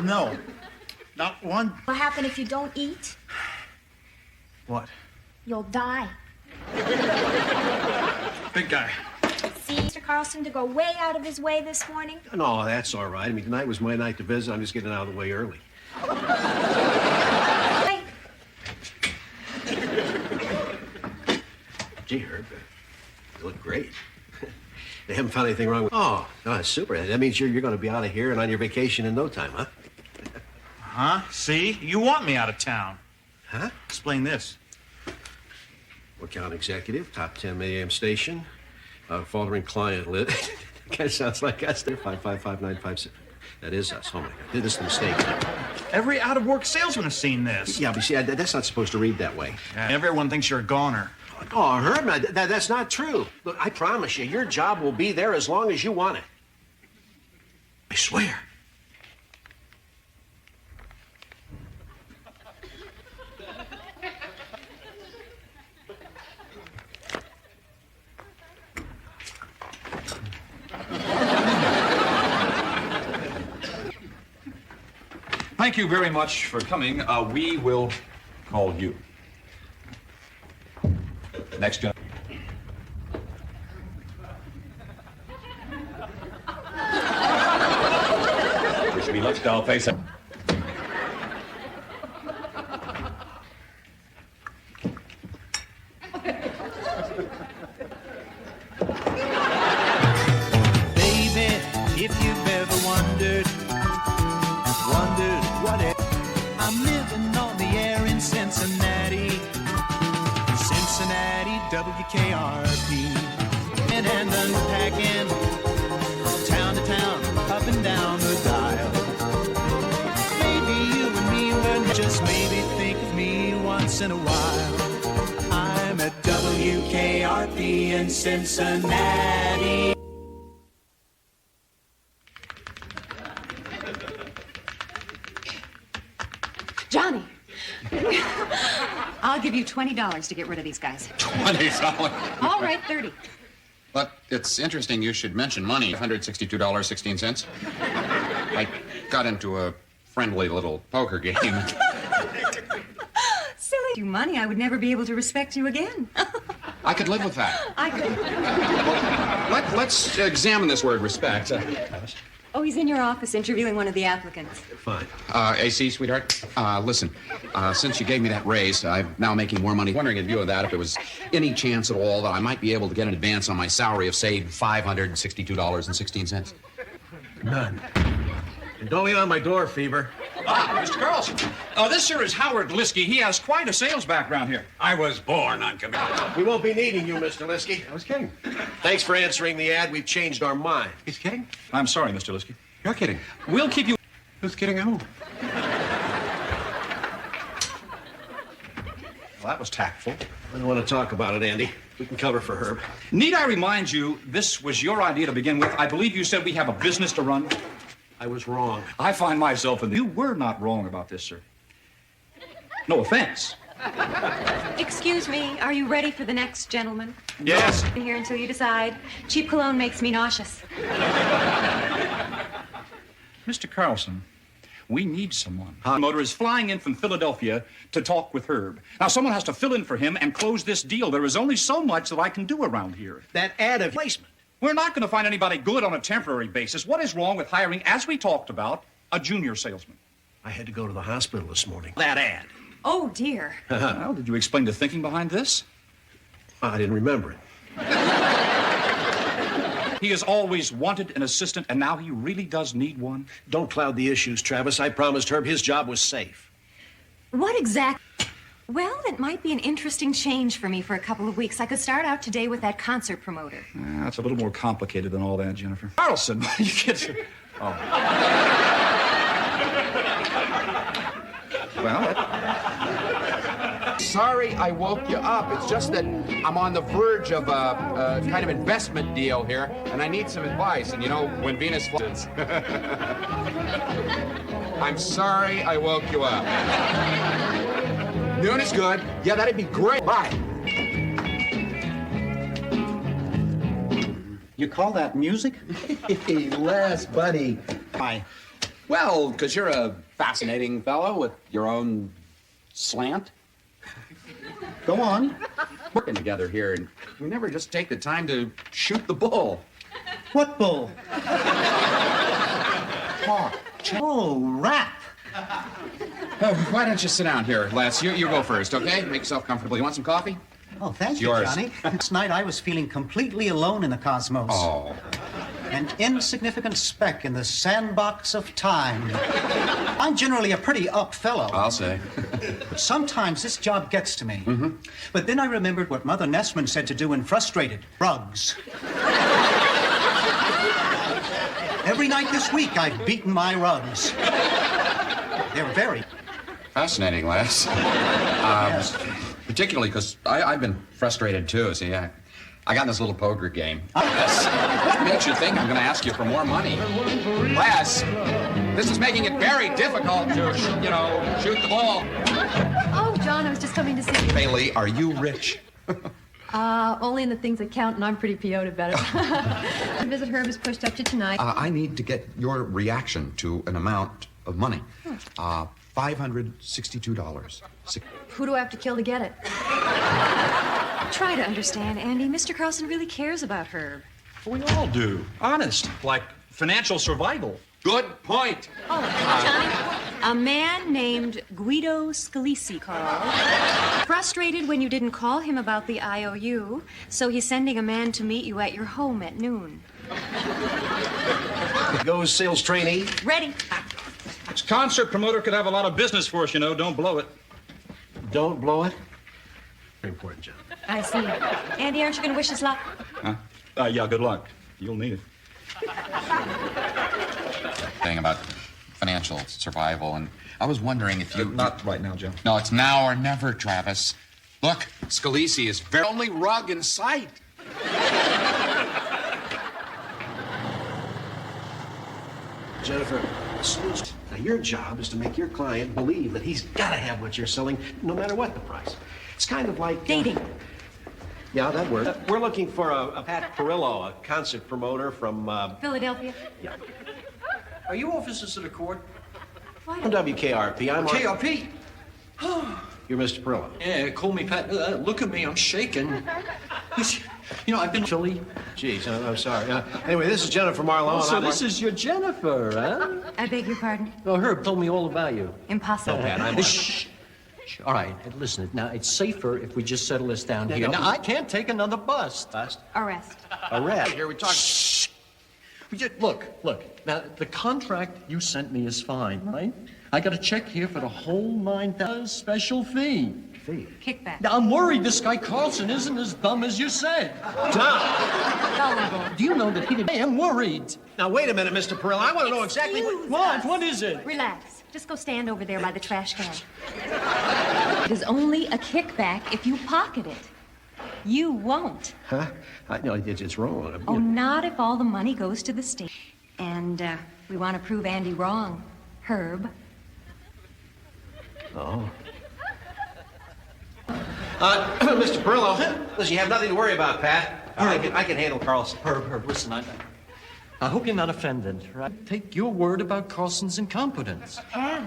No. Not one. What'll happen if you don't eat? What? You'll die. Big guy. See, Mr. Carlson, to go way out of his way this morning? No, that's all right. I mean, tonight was my night to visit. I'm just getting out of the way early. Hey. Gee, Herb, you look great. They haven't found anything wrong with... Oh, no, that's super. That means you're going to be out of here and on your vacation in no time, huh? Huh? See? You want me out of town. Huh? Explain this. Account executive, top 10 AM station, faltering client list. Kind of sounds like us there, 555-956. That is us. Oh, my God. This is a mistake. Every out-of-work salesman has seen this. Yeah, but see, that's not supposed to read that way. Everyone thinks you're a goner. Oh, Herb, that's not true. Look, I promise you, your job will be there as long as you want it. I swear. Thank you very much for coming. We will call you. Next gentleman. Wish me luck, doll face. Baby, if you've ever wondered what it... I'm living on the air in Cincinnati, WKRP, and unpacking town to town, up and down the dial. Maybe you and me would just maybe think of me once in a while. I'm at WKRP in Cincinnati. Johnny, I'll give you $20 to get rid of these guys. $20? All right, 30. But it's interesting you should mention money. $162.16. I got into a friendly little poker game. Silly you money, I would never be able to respect you again. I could live with that. I could. Well, let's examine this word respect. Oh, he's in your office interviewing one of the applicants. Fine. AC, sweetheart, listen, since you gave me that raise, I'm now making more money. Wondering in view of that, if there was any chance at all that I might be able to get an advance on my salary of, say, $562.16. None. And don't lean on my door, Fever. Mr. Carlson. This here is Howard Liskey. He has quite a sales background here. I was born on commission. We won't be needing you, Mr. Liskey. I was kidding. Thanks for answering the ad. We've changed our mind. He's kidding? I'm sorry, Mr. Liskey. You're kidding. We'll keep you... Who's kidding who? Well, that was tactful. I don't want to talk about it, Andy. We can cover for Herb. Need I remind you, this was your idea to begin with. I believe you said we have a business to run. I was wrong. I find myself in the... You were not wrong about this, sir. No offense. Excuse me, are you ready for the next gentleman? Yes. I'm here until you decide. Cheap cologne makes me nauseous. Mr. Carlson, we need someone. The motor is flying in from Philadelphia to talk with Herb. Now, someone has to fill in for him and close this deal. There is only so much that I can do around here. That ad of placement. We're not going to find anybody good on a temporary basis. What is wrong with hiring, as we talked about, a junior salesman? I had to go to the hospital this morning. That ad. Oh, dear. Well, did you explain the thinking behind this? I didn't remember it. He has always wanted an assistant, and now he really does need one. Don't cloud the issues, Travis. I promised Herb his job was safe. What exactly? Well, it might be an interesting change for me for a couple of weeks. I could start out today with that concert promoter. That's a little more complicated than all that, Jennifer. Carlson, you get... Oh. Well, Sorry I woke you up. It's just that I'm on the verge of a kind of investment deal here, and I need some advice. And you know, when Venus flies... I'm sorry I woke you up. Noon is good. Yeah, that'd be great. Bye. You call that music? Les, buddy. Hi. Well, because you're a fascinating fellow with your own slant. Go on. Working together here, and we never just take the time to shoot the bull. What bull? Oh, rap. Why don't you sit down here, Les? You go first, okay? Make yourself comfortable. You want some coffee? Oh, thank It's you, yours. Johnny. Last night I was feeling completely alone in the cosmos. Oh. An insignificant speck in the sandbox of time. I'm generally a pretty up fellow. I'll say. But sometimes this job gets to me. But then I remembered what Mother Nessman said to do when frustrated. Rugs. Every night this week I've beaten my rugs. They're very... Fascinating, Les. Yes. Particularly because I've been frustrated, too. See, I got in this little poker game. What makes you think I'm going to ask you for more money? Les, this is making it very difficult to, shoot the ball. Oh, John, I was just coming to see you. Bailey, are you rich? Only in the things that count, and I'm pretty PO'd about it. The visit Herb is pushed up to tonight. I need to get your reaction to an amount of money. $562. Who do I have to kill to get it? Try to understand, Andy. Mr. Carlson really cares about Herb. We all do. Honest. Like financial survival. Good point. Oh, Johnny. A man named Guido Scalisi called. Frustrated when you didn't call him about the IOU, so he's sending a man to meet you at your home at noon. Goes sales trainee. Ready. This concert promoter could have a lot of business for us, Don't blow it. Don't blow it. Very important, John. I see. Andy, aren't you going to wish us luck? Huh? Yeah, good luck. You'll need it. Thing about financial survival, and I was wondering if you... Not right now, Joe. No, it's now or never, Travis. Look, Scalisi is the only rug in sight. Jennifer, now your job is to make your client believe that he's got to have what you're selling, no matter what the price. It's kind of like... Dating. Yeah, that works. We're looking for a Pat Perillo, a concert promoter from... Philadelphia. Yeah. Are you officers of the court? From WKRP. I'm... KRP? You're Mr. Perillo. Yeah, call me Pat. Look at me, I'm shaking. I've been Philly. Jeez, I'm sorry. Anyway, this is Jennifer Marlowe. So this is your Jennifer, huh? I beg your pardon? Oh, Herb told me all about you. Impossible. Pat, I'm... Shh. All right, listen, now it's safer if we just settle this down here. no. Now, I can't take another bust. Arrest. Arrest. Here we talk. Shh. Look. Now, the contract you sent me is fine, right? I got a check here for the whole $9,000 special fee. Kickback. Now, I'm worried this guy Carlson isn't as dumb as you said. Gullible. Do you know that he didn't? I am worried. Now, wait a minute, Mr. Perillo. I want to know exactly what... What is it? Relax. Just go stand over there by the trash can. It is only a kickback if you pocket it. You won't. Huh? No, it's wrong. Oh, not if all the money goes to the state. And we want to prove Andy wrong. Herb. Oh. Mr. Perillo, listen, you have nothing to worry about, Pat. I can handle Carlson. Herb, listen, I hope you're not offended, right? Take your word about Carlson's incompetence. Pat,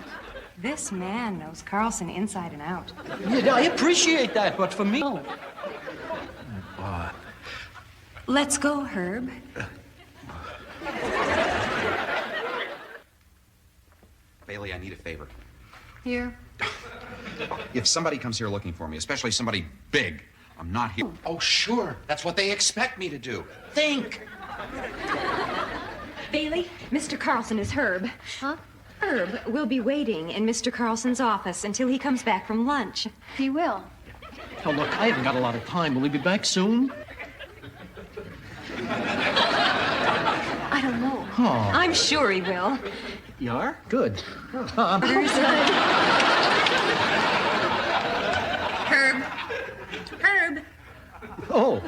this man knows Carlson inside and out. Yeah, I appreciate that, but for me... Let's go, Herb. Bailey, I need a favor. Here. If somebody comes here looking for me, especially somebody big, I'm not here. Oh, sure. That's what they expect me to do. Think. Bailey, Mr. Carlson is Herb. Huh? Herb will be waiting in Mr. Carlson's office until he comes back from lunch. He will. Oh, look, I haven't got a lot of time. Will he be back soon? I don't know. Oh. I'm sure he will. You are? Good. Herb. Herb. Oh,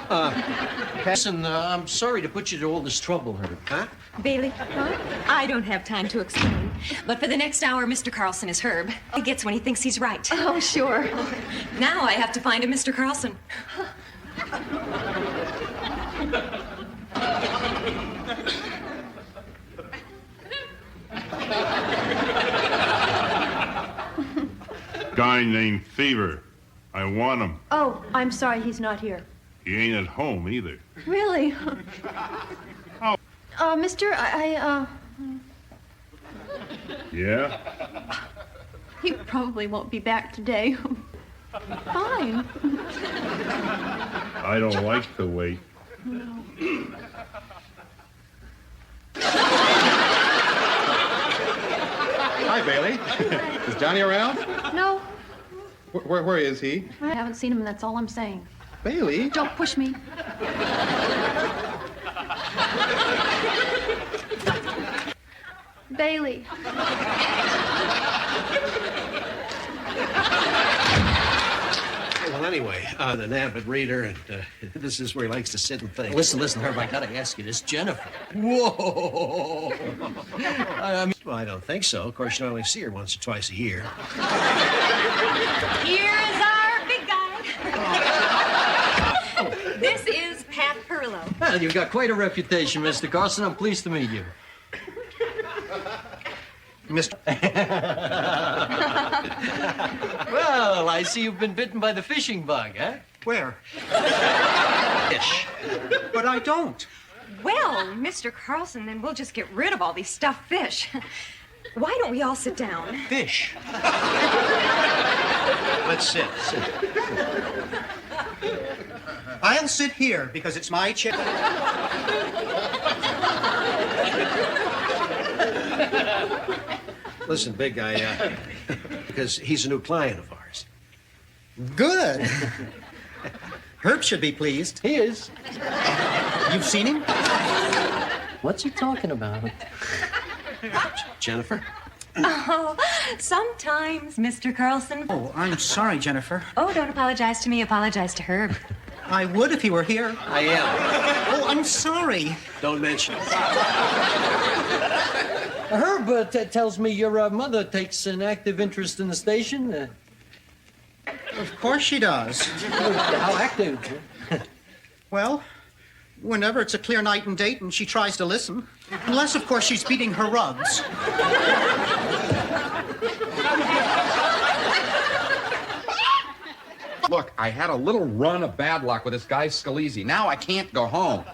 listen, I'm sorry to put you to all this trouble, Herb. Huh? Bailey, I don't have time to explain. But for the next hour, Mr. Carlson is Herb. He gets when he thinks he's right. Oh, sure. Now I have to find a Mr. Carlson. guy named Fever. I want him. Oh, I'm sorry he's not here. He ain't at home either. Really? Oh. Mister, Yeah? he probably won't be back today. Fine. I don't like to wait. Hi, Bailey. Is Johnny around? No, Where is he? I haven't seen him, that's all I'm saying. Bailey? Don't push me. Bailey. Well, anyway, an avid reader, and this is where he likes to sit and think. Listen, Herb, I gotta ask you this. Jennifer. Whoa! I mean... Well, I don't think so. Of course, you only see her once or twice a year. Here's our big guy. This is Pat Perillo. Well, you've got quite a reputation, Mr. Carlson. I'm pleased to meet you. Mr. Well, I see you've been bitten by the fishing bug, huh? Where? Fish. But I don't. Well, Mr. Carlson, then we'll just get rid of all these stuffed fish. Why don't we all sit down? Fish. Let's sit. I'll sit here because it's my chair. Listen, big guy, because he's a new client of ours. Good. Herb should be pleased. He is. You've seen him? What's he talking about? Jennifer? Oh, sometimes, Mr. Carlson. Oh, I'm sorry, Jennifer. Oh, don't apologize to me. Apologize to Herb. I would if he were here. I am. Oh, I'm sorry. Don't mention it. Herb tells me your mother takes an active interest in the station. Of course she does. How active? Well, whenever it's a clear night and date and she tries to listen. Unless, of course, she's beating her rugs. Look, I had a little run of bad luck with this guy Scalise. Now I can't go home.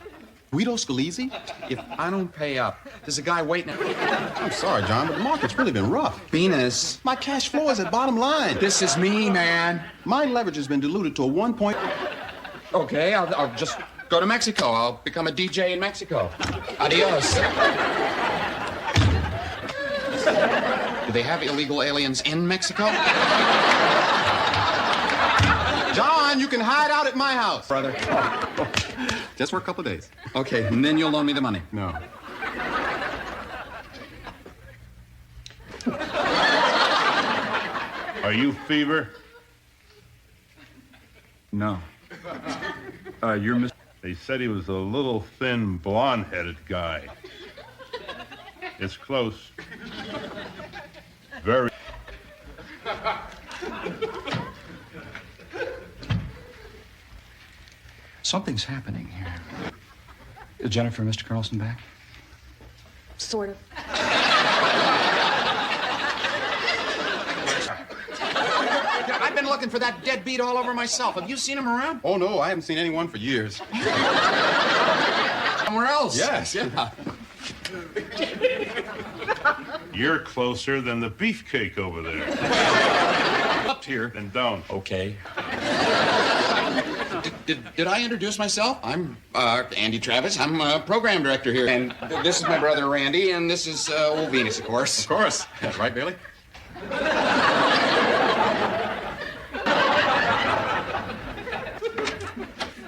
Guido Scalise? If I don't pay up, there's a guy waiting. I'm sorry, John, but the market's really been rough. Venus. My cash flow is at bottom line. This is me, man. My leverage has been diluted to a 1 point. Okay, I'll just go to Mexico. I'll become a DJ in Mexico. Adios. Do they have illegal aliens in Mexico? John, you can hide out at my house. Brother. Just for a couple of days. Okay, and then you'll loan me the money. No. Are you Fever? No. You're Mr. They said he was a little thin, blonde-headed guy. It's close. Very. Something's happening here. Is Jennifer and Mr. Carlson back? Sort of. I've been looking for that deadbeat all over myself. Have you seen him around? Oh, no, I haven't seen anyone for years. Somewhere else? Yes, yeah. You're closer than the beefcake over there. Up here. Then down. Okay. Did I introduce myself? I'm Andy Travis. I'm program director here. And this is my brother Randy, and this is old Venus, of course. Of course. That's right, Bailey?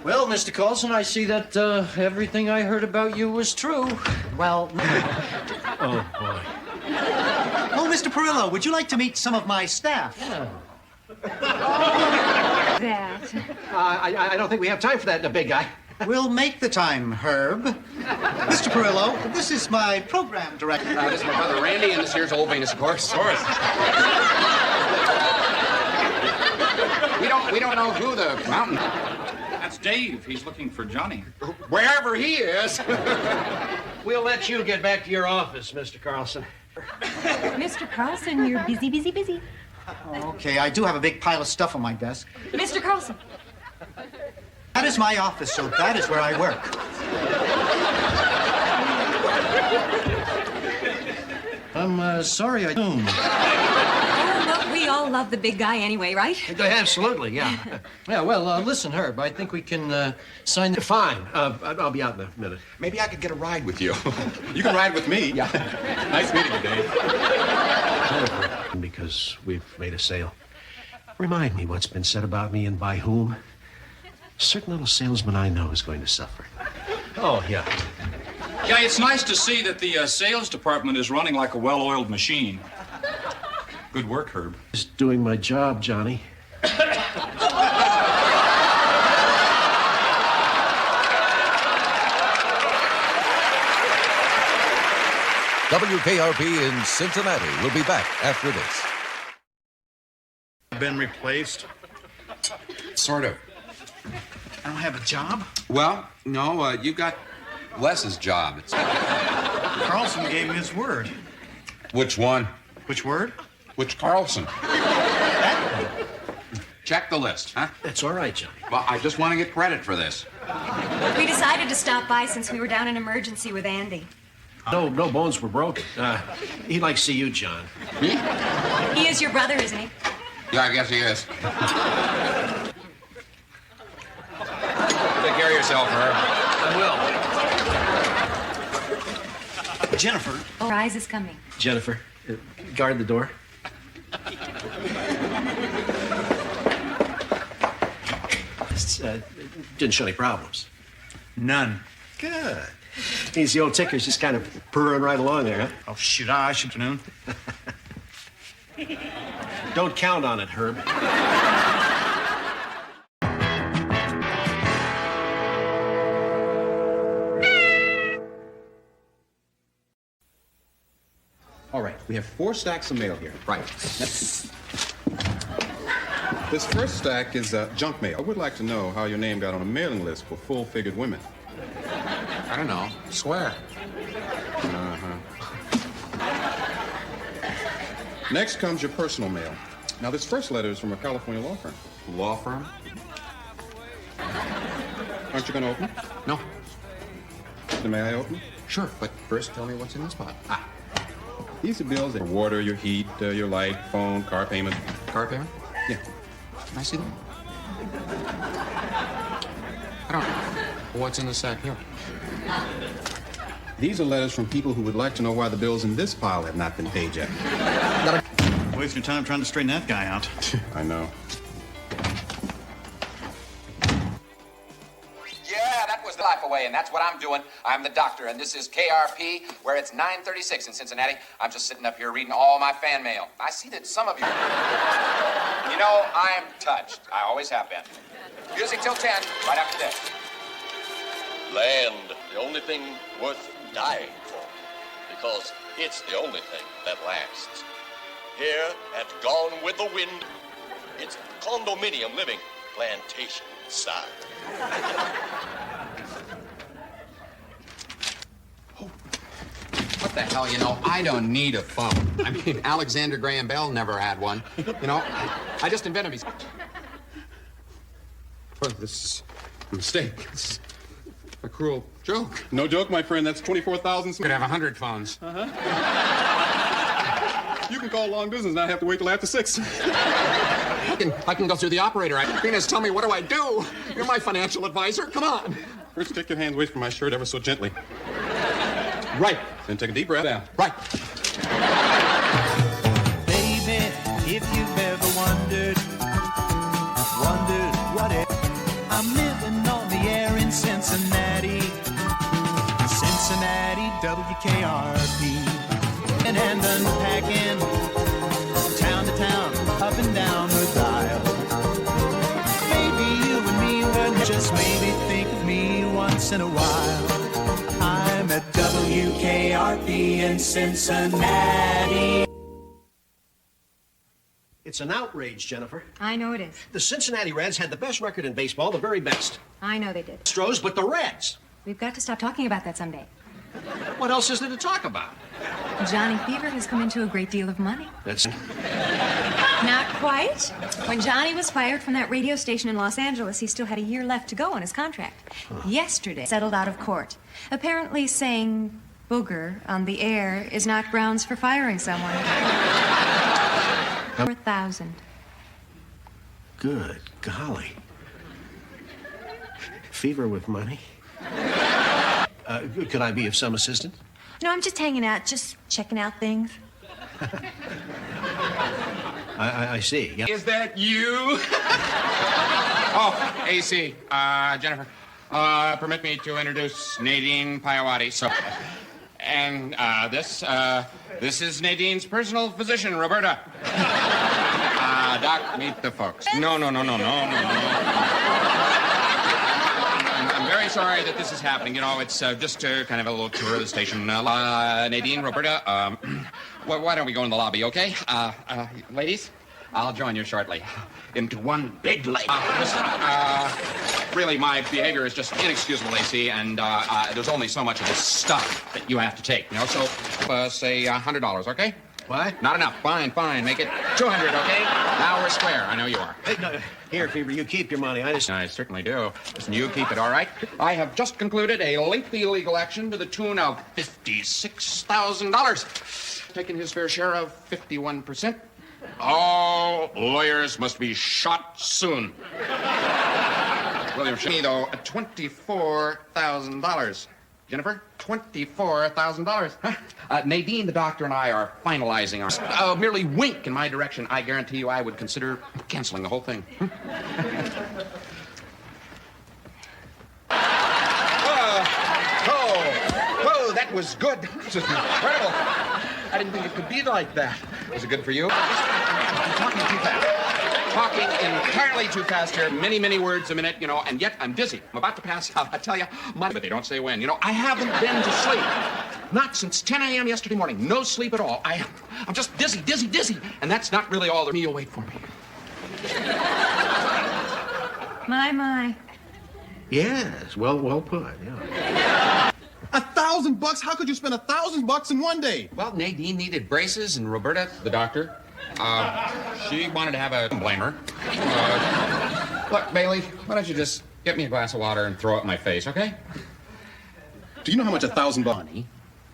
Well, Mr. Carlson, I see that everything I heard about you was true. Well, Oh, boy. oh, Mr. Perillo, would you like to meet some of my staff? That. I don't think we have time for that, big guy. We'll make the time, Herb. Mr. Perillo, this is my program director. This is my brother Randy, and this here's old Venus, of course. Of course. We don't know who the mountain. That's Dave. He's looking for Johnny. Wherever he is. We'll let you get back to your office, Mr. Carlson. Mr. Carlson, you're busy, busy, busy. Okay, I do have a big pile of stuff on my desk. Mr. Carlson. That is my office, so that is where I work. I'm sorry I don't. Oh, but we all love the big guy anyway, right? Absolutely, yeah. Yeah, well, listen, Herb, I think we can sign the... Fine. I'll be out in a minute. Maybe I could get a ride with you. You can ride with me. Yeah. Nice meeting you, Dave. Because we've made a sale. Remind me what's been said about me and by whom. A certain little salesman I know is going to suffer. Oh, yeah. Yeah, it's nice to see that the sales department is running like a well-oiled machine. Good work, Herb. Just doing my job, Johnny. WKRP in Cincinnati will be back after this. Been replaced? Sort of. I don't have a job? Well, no, you got Les's job. Carlson gave me his word. Which one? Which word? Which Carlson? Check the list, huh? That's all right, Johnny. Well, I just want to get credit for this. We decided to stop by since we were down in emergency with Andy. No bones were broken. He'd like to see you, John. Me? He is your brother, isn't he? Yeah, I guess he is. Take care of yourself, Herb. I will. Jennifer. Oh, prize is coming. Jennifer, guard the door. Didn't show any problems. None. Good. Means the old ticker's just kind of purring right along there, huh? Oh, shoot, I should know. Don't count on it, Herb. All right, we have 4 stacks of mail here. Right. This first stack is junk mail. I would like to know how your name got on a mailing list for full-figured women. I don't know. Swear. Uh-huh. Next comes your personal mail. Now, this first letter is from a California law firm. Law firm? Aren't you going to open it? No. Then may I open it? Sure, but first tell me what's in this pot. These are bills for water, your heat, your light, phone, car payment. Car payment? Yeah. Can I see them? I don't know. What's in the sack here? These are letters from people who would like to know why the bills in this pile have not been paid yet. Waste your time trying to straighten that guy out. I know. Yeah, that was the life away, and that's what I'm doing. I'm the doctor, and this is KRP, where it's 9:36 in Cincinnati. I'm just sitting up here reading all my fan mail. I see that some of you... You know, I'm touched. I always have been. Music till 10, right after this. Land, the only thing worth dying for, because it's the only thing that lasts. Here at Gone with the Wind, it's condominium living, plantation style. What the hell, you know, I don't need a phone. I mean, Alexander Graham Bell never had one. You know, I just invented these. Well, this is a mistake. It's a cruel joke. No joke, my friend. That's 24,000. Could have 100 phones. You can call long distance and not have to wait till after 6. I can go through the operator. Venus, tell me, what do I do? You're my financial advisor. Come on. First, take your hands away from my shirt ever so gently. Right. Then take a deep breath out. Right. Baby, if you've ever wondered what if I'm living on the air in Cincinnati, WKRP, and unpacking town to town, up and down the dial. Maybe you and me would just maybe think of me once in a while. I'm at WKRP in Cincinnati. It's an outrage, Jennifer. I know it is. The Cincinnati Reds had the best record in baseball, the very best. I know they did. Astros, but the Reds. We've got to stop talking about that someday. What else is there to talk about? Johnny Fever has come into a great deal of money. That's... Now quite. When Johnny was fired from that radio station in Los Angeles, he still had a year left to go on his contract. Yesterday, settled out of court. Apparently saying booger on the air is not grounds for firing someone. 4,000. Good golly. Fever with money? Could I be of some assistance? No, I'm just hanging out, just checking out things. I see. Yeah. Is that you? Oh, AC. Jennifer, permit me to introduce Nadine Paiawati. So, and this is Nadine's personal physician, Roberta. Doc, meet the folks. No. I'm very sorry that this is happening. You know, it's just kind of a little tour of the station. Nadine, Roberta, why don't we go in the lobby, okay? Ladies, I'll join you shortly. Into one big lake. Really, my behavior is just inexcusable, AC, and there's only so much of this stuff that you have to take, you know? So, say $100, okay? What? Not enough. Fine. Make it 200, okay? Now we're square. I know you are. Hey, no, here, Fever, you keep your money. I certainly do. Listen, you keep it, all right? I have just concluded a lengthy legal action to the tune of $56,000. Taking his fair share of 51%. All lawyers must be shot soon. William, show me, though, $24,000. Jennifer, $24,000. Huh? Nadine, the doctor, and I are finalizing our... merely wink in my direction. I guarantee you I would consider canceling the whole thing. That was good. This is incredible. I didn't think it could be like that. Was it good for you? I'm talking too fast. Talking entirely too fast here. Many words a minute, you know, and yet I'm dizzy. I'm about to pass out. I tell you, but they don't say when. You know, I haven't been to sleep. Not since 10 a.m. yesterday morning. No sleep at all. I'm just dizzy. And that's not really all. You'll wait for me. My. Yes, well put, yeah. $1,000? How could you spend $1,000 in one day? Well, Nadine needed braces, and Roberta, the doctor, she wanted to have a... Blame her. Look, Bailey, why don't you just get me a glass of water and throw it in my face, okay? Do you know how much $1,000... Money?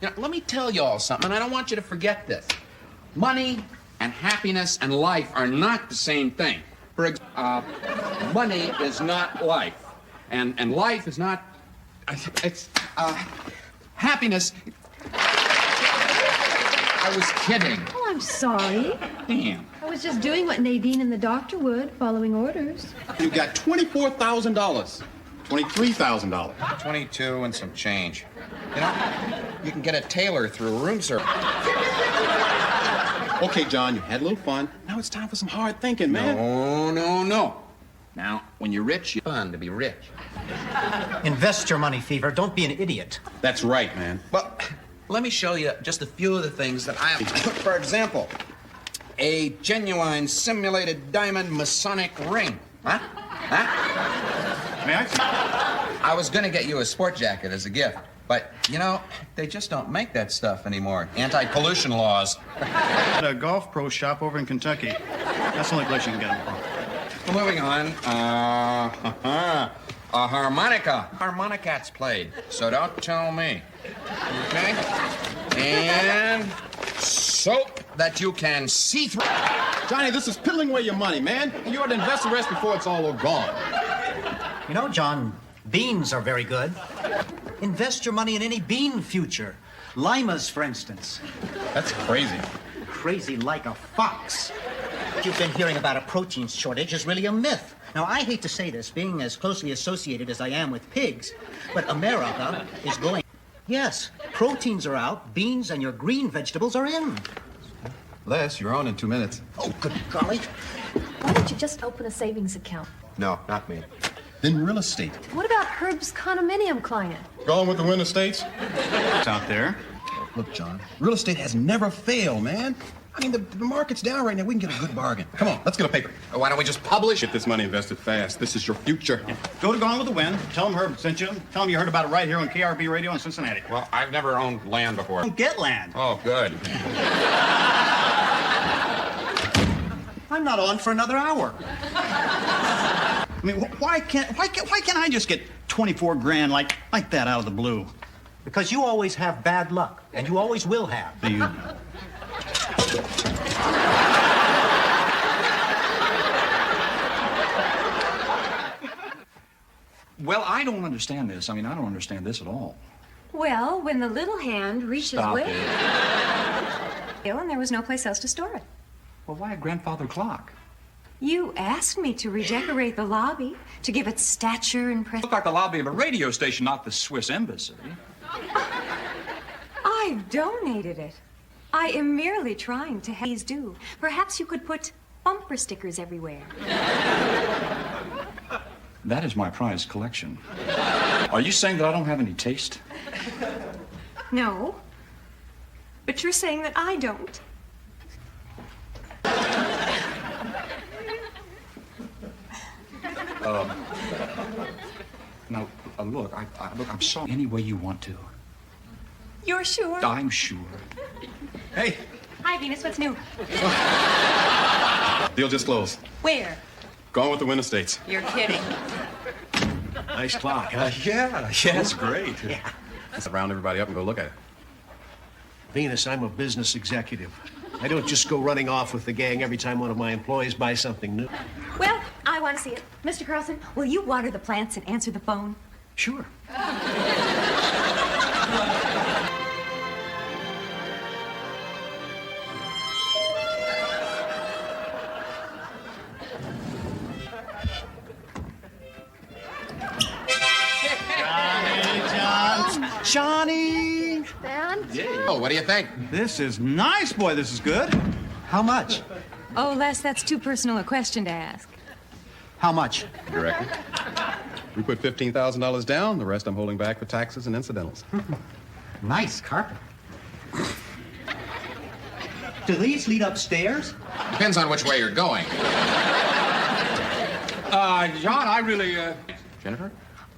You know, let me tell you all something, and I don't want you to forget this. Money and happiness and life are not the same thing. Money is not life, and life is not... It's, happiness... I was kidding. Oh, I'm sorry. Damn. I was just doing what Nadine and the doctor would, following orders. You got $24,000. $23,000. 22 and some change. You know, you can get a tailor through room service. Okay, John, you had a little fun. Now it's time for some hard thinking, man. No. Now, when you're rich, it's fun to be rich. Invest your money, Fever. Don't be an idiot. That's right, man. Well, let me show you just a few of the things that I have. For example, a genuine simulated diamond Masonic ring. Huh? May I? I was going to get you a sport jacket as a gift, but, you know, they just don't make that stuff anymore. Anti-pollution laws. At a golf pro shop over in Kentucky. That's the only place you can get them from. Well, moving on. A harmonica. Harmonicats played, so don't tell me. Okay? And soap that you can see through. Johnny, this is piddling away your money, man. And you ought to invest the rest before it's all gone. You know, John, beans are very good. Invest your money in any bean future. Limas, for instance. That's crazy. Crazy like a fox. What you've been hearing about a protein shortage is really a myth. Now, I hate to say this, being as closely associated as I am with pigs, but America is going... Yes, proteins are out, beans and your green vegetables are in. Les, you're on in 2 minutes. Oh, good golly. Why don't you just open a savings account? No, not me. Then real estate. What about Herb's condominium client? Going with the Winter States? It's out there. Look, John, real estate has never failed, man. I mean, the market's down right now. We can get a good bargain. Come on, let's get a paper. Why don't we just publish? Get this money invested fast. This is your future. Yeah. Go to Gone with the Wind. Tell them Herb sent you. Tell them you heard about it right here on KRP Radio in Cincinnati. Well, I've never owned land before. Don't get land. Oh, good. Why I'm not on for another hour. I mean, why can't I just get 24 grand like that out of the blue? Because you always have bad luck, and you always will have. Do you? Well, I don't understand this. I mean, I don't understand this at all. Well, when the little hand reaches Stop way... it. And there was no place else to store it. Well, why a grandfather clock? You asked me to redecorate the lobby, to give it stature and Look like the lobby of a radio station, not the Swiss embassy. I've donated it. I am merely trying to have these do. Perhaps you could put bumper stickers everywhere. That is my prized collection. Are you saying that I don't have any taste? No. But you're saying that I don't. Now, look, I'm sorry. Any way you want to. You're sure? I'm sure. Hey, Hi, Venus. What's new? Deal just closed. Where? Gone with the Wind Estates. You're kidding. Nice clock, huh? Yeah, it's great. Yeah. Let's round everybody up and go look at it. Venus, I'm a business executive. I don't just go running off with the gang every time one of my employees buys something new. Well, I want to see it. Mr. Carlson, will you water the plants and answer the phone? Sure. Johnny! Dan? Oh, what do you think? This is nice, boy. This is good. How much? Oh, Les, that's too personal a question to ask. How much? Directly. We put $15,000 down. The rest I'm holding back for taxes and incidentals. Nice carpet. Do these lead upstairs? Depends on which way you're going. John, I really, Jennifer?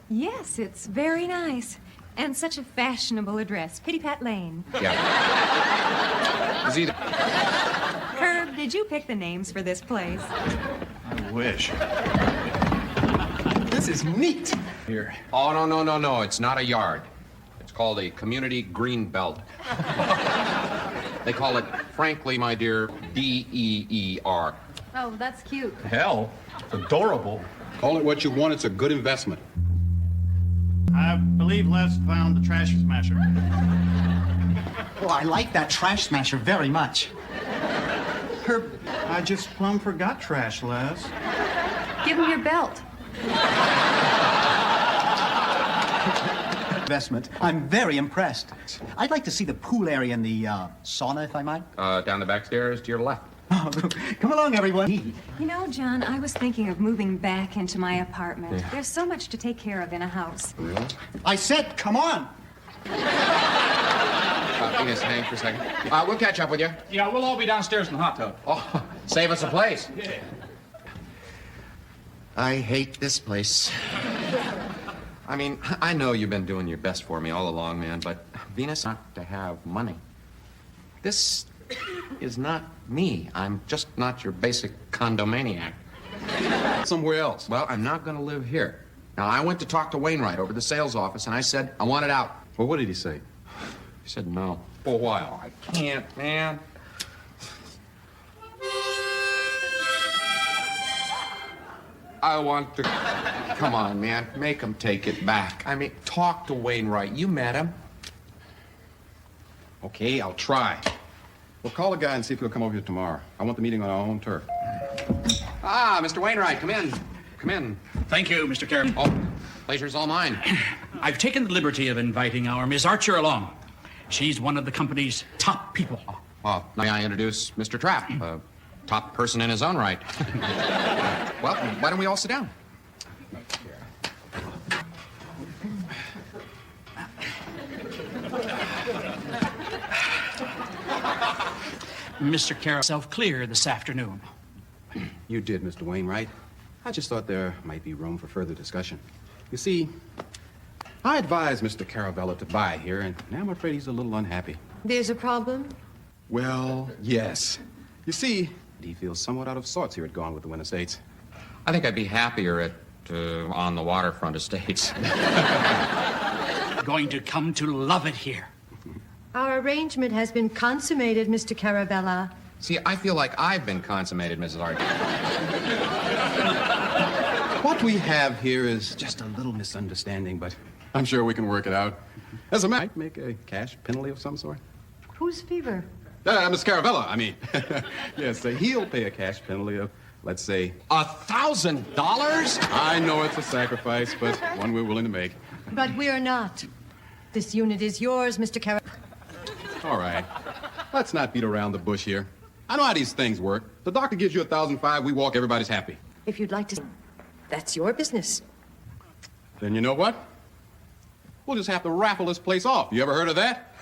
Yes, it's very nice. And such a fashionable address. Pitty Pat Lane. Yeah. Is either... Herb, did you pick the names for this place? I wish. This is neat. Here. Oh, no. It's not a yard. It's called a community green belt. They call it, frankly, my dear, DEER. Oh, that's cute. Hell, it's adorable. Call it what you want. It's a good investment. I believe Les found the trash smasher. Oh, I like that trash smasher very much. Herb, I just plumb forgot trash, Les. Give him your belt. Investment. I'm very impressed. I'd like to see the pool area and the sauna, if I might. Down the back stairs to your left. Come along, everyone. You know, John, I was thinking of moving back into my apartment. Yeah. There's so much to take care of in a house. Really? I said, come on. Venus, hang for a second. We'll catch up with you. Yeah, we'll all be downstairs in the hot tub. Oh, save us a place. Yeah. I hate this place. I mean, I know you've been doing your best for me all along, man, but Venus, not to have money. This is not me. I'm just not your basic condomaniac. Somewhere else. Well, I'm not going to live here. Now, I went to talk to Wainwright over the sales office, and I said I want it out. Well, what did he say? He said no. For a while. I can't, man. I want to... Come on, man. Make him take it back. I mean, talk to Wainwright. You met him. Okay, I'll try. We'll call the guy and see if he'll come over here tomorrow. I want the meeting on our own turf. Ah, Mr. Wainwright, come in. Come in. Thank you, Mr. Carey. Oh, pleasure's all mine. I've taken the liberty of inviting our Miss Archer along. She's one of the company's top people. Well, may I introduce Mr. Trapp, a top person in his own right. Well, why don't we all sit down? Mr. Carey self-clear this afternoon. You did, Mr. Wainwright. I just thought there might be room for further discussion. You see, I advised Mr. Caravella to buy here, and now I'm afraid he's a little unhappy. There's a problem? Well, yes. You see, He feels somewhat out of sorts here at Gone with the Wind Estates. I think I'd be happier at on the waterfront estates. Going to come to love it here. Our arrangement has been consummated, Mr. Carabella. See, I feel like I've been consummated, Mrs. Archer. What we have here is just a little misunderstanding, but I'm sure we can work it out. As a matter, might make a cash penalty of some sort. Whose fever? Miss Caravella, I mean. Yes, he'll pay a cash penalty of, let's say, $1,000? I know it's a sacrifice, but one we're willing to make. But we're not. This unit is yours, Mr. Carabella. All right. Let's not beat around the bush here. I know how these things work. The doctor gives you $1,500, we walk, everybody's happy. If you'd like to, that's your business. Then you know what? We'll just have to raffle this place off. You ever heard of that?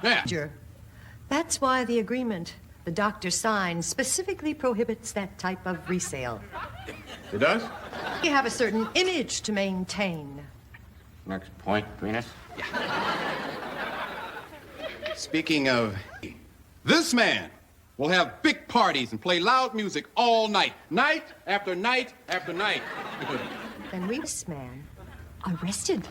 Yeah. That's why the agreement the doctor signed specifically prohibits that type of resale. It does? You have a certain image to maintain. Next point, Venus. Speaking of, this man will have big parties and play loud music all night. Night after night after night. Then we, this man, arrested.